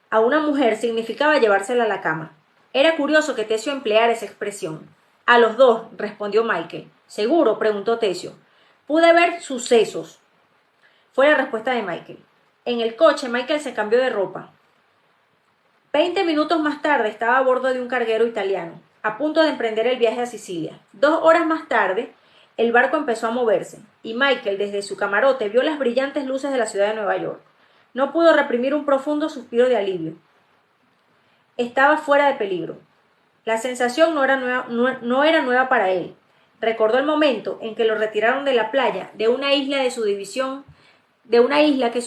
a una mujer significaba llevársela a la cama. Era curioso que Tesio empleara esa expresión. A los dos, respondió Michael. ¿Seguro?, preguntó Tesio. Pude ver sucesos, fue la respuesta de Michael. En el coche, Michael se cambió de ropa. 20 minutos más tarde estaba a bordo de un carguero italiano, a punto de emprender el viaje a Sicilia. 2 horas más tarde, el barco empezó a moverse, y Michael, desde su camarote, vio las brillantes luces de la ciudad de Nueva York. No pudo reprimir un profundo suspiro de alivio. Estaba fuera de peligro. La sensación no era nueva para él. Recordó el momento en que lo retiraron de la playa de una isla que su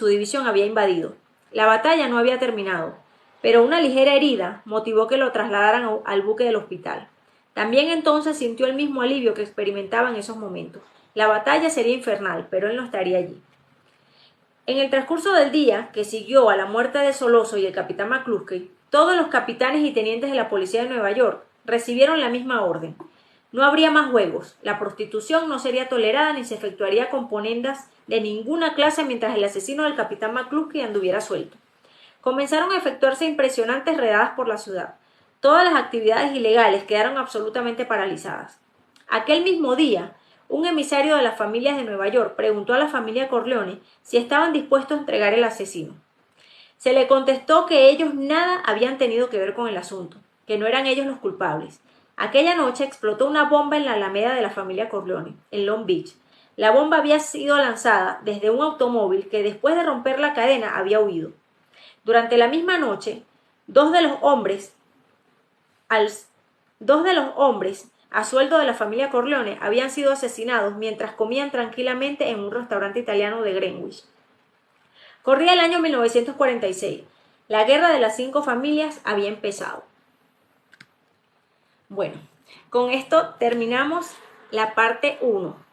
división había invadido. La batalla no había terminado, pero una ligera herida motivó que lo trasladaran al buque del hospital. También entonces sintió el mismo alivio que experimentaba en esos momentos. La batalla sería infernal, pero él no estaría allí. En el transcurso del día que siguió a la muerte de Soloso y el capitán McCluskey, todos los capitanes y tenientes de la policía de Nueva York recibieron la misma orden. No habría más juegos, la prostitución no sería tolerada ni se efectuaría componendas de ninguna clase mientras el asesino del capitán McCluskey anduviera suelto. Comenzaron a efectuarse impresionantes redadas por la ciudad. Todas las actividades ilegales quedaron absolutamente paralizadas. Aquel mismo día, un emisario de las familias de Nueva York preguntó a la familia Corleone si estaban dispuestos a entregar el asesino. Se le contestó que ellos nada habían tenido que ver con el asunto, que no eran ellos los culpables. Aquella noche explotó una bomba en la alameda de la familia Corleone, en Long Beach. La bomba había sido lanzada desde un automóvil que después de romper la cadena había huido. Durante la misma noche, dos de los hombres a sueldo de la familia Corleone habían sido asesinados mientras comían tranquilamente en un restaurante italiano de Greenwich. Corría el año 1946. La guerra de las 5 familias había empezado. Bueno, con esto terminamos la parte 1.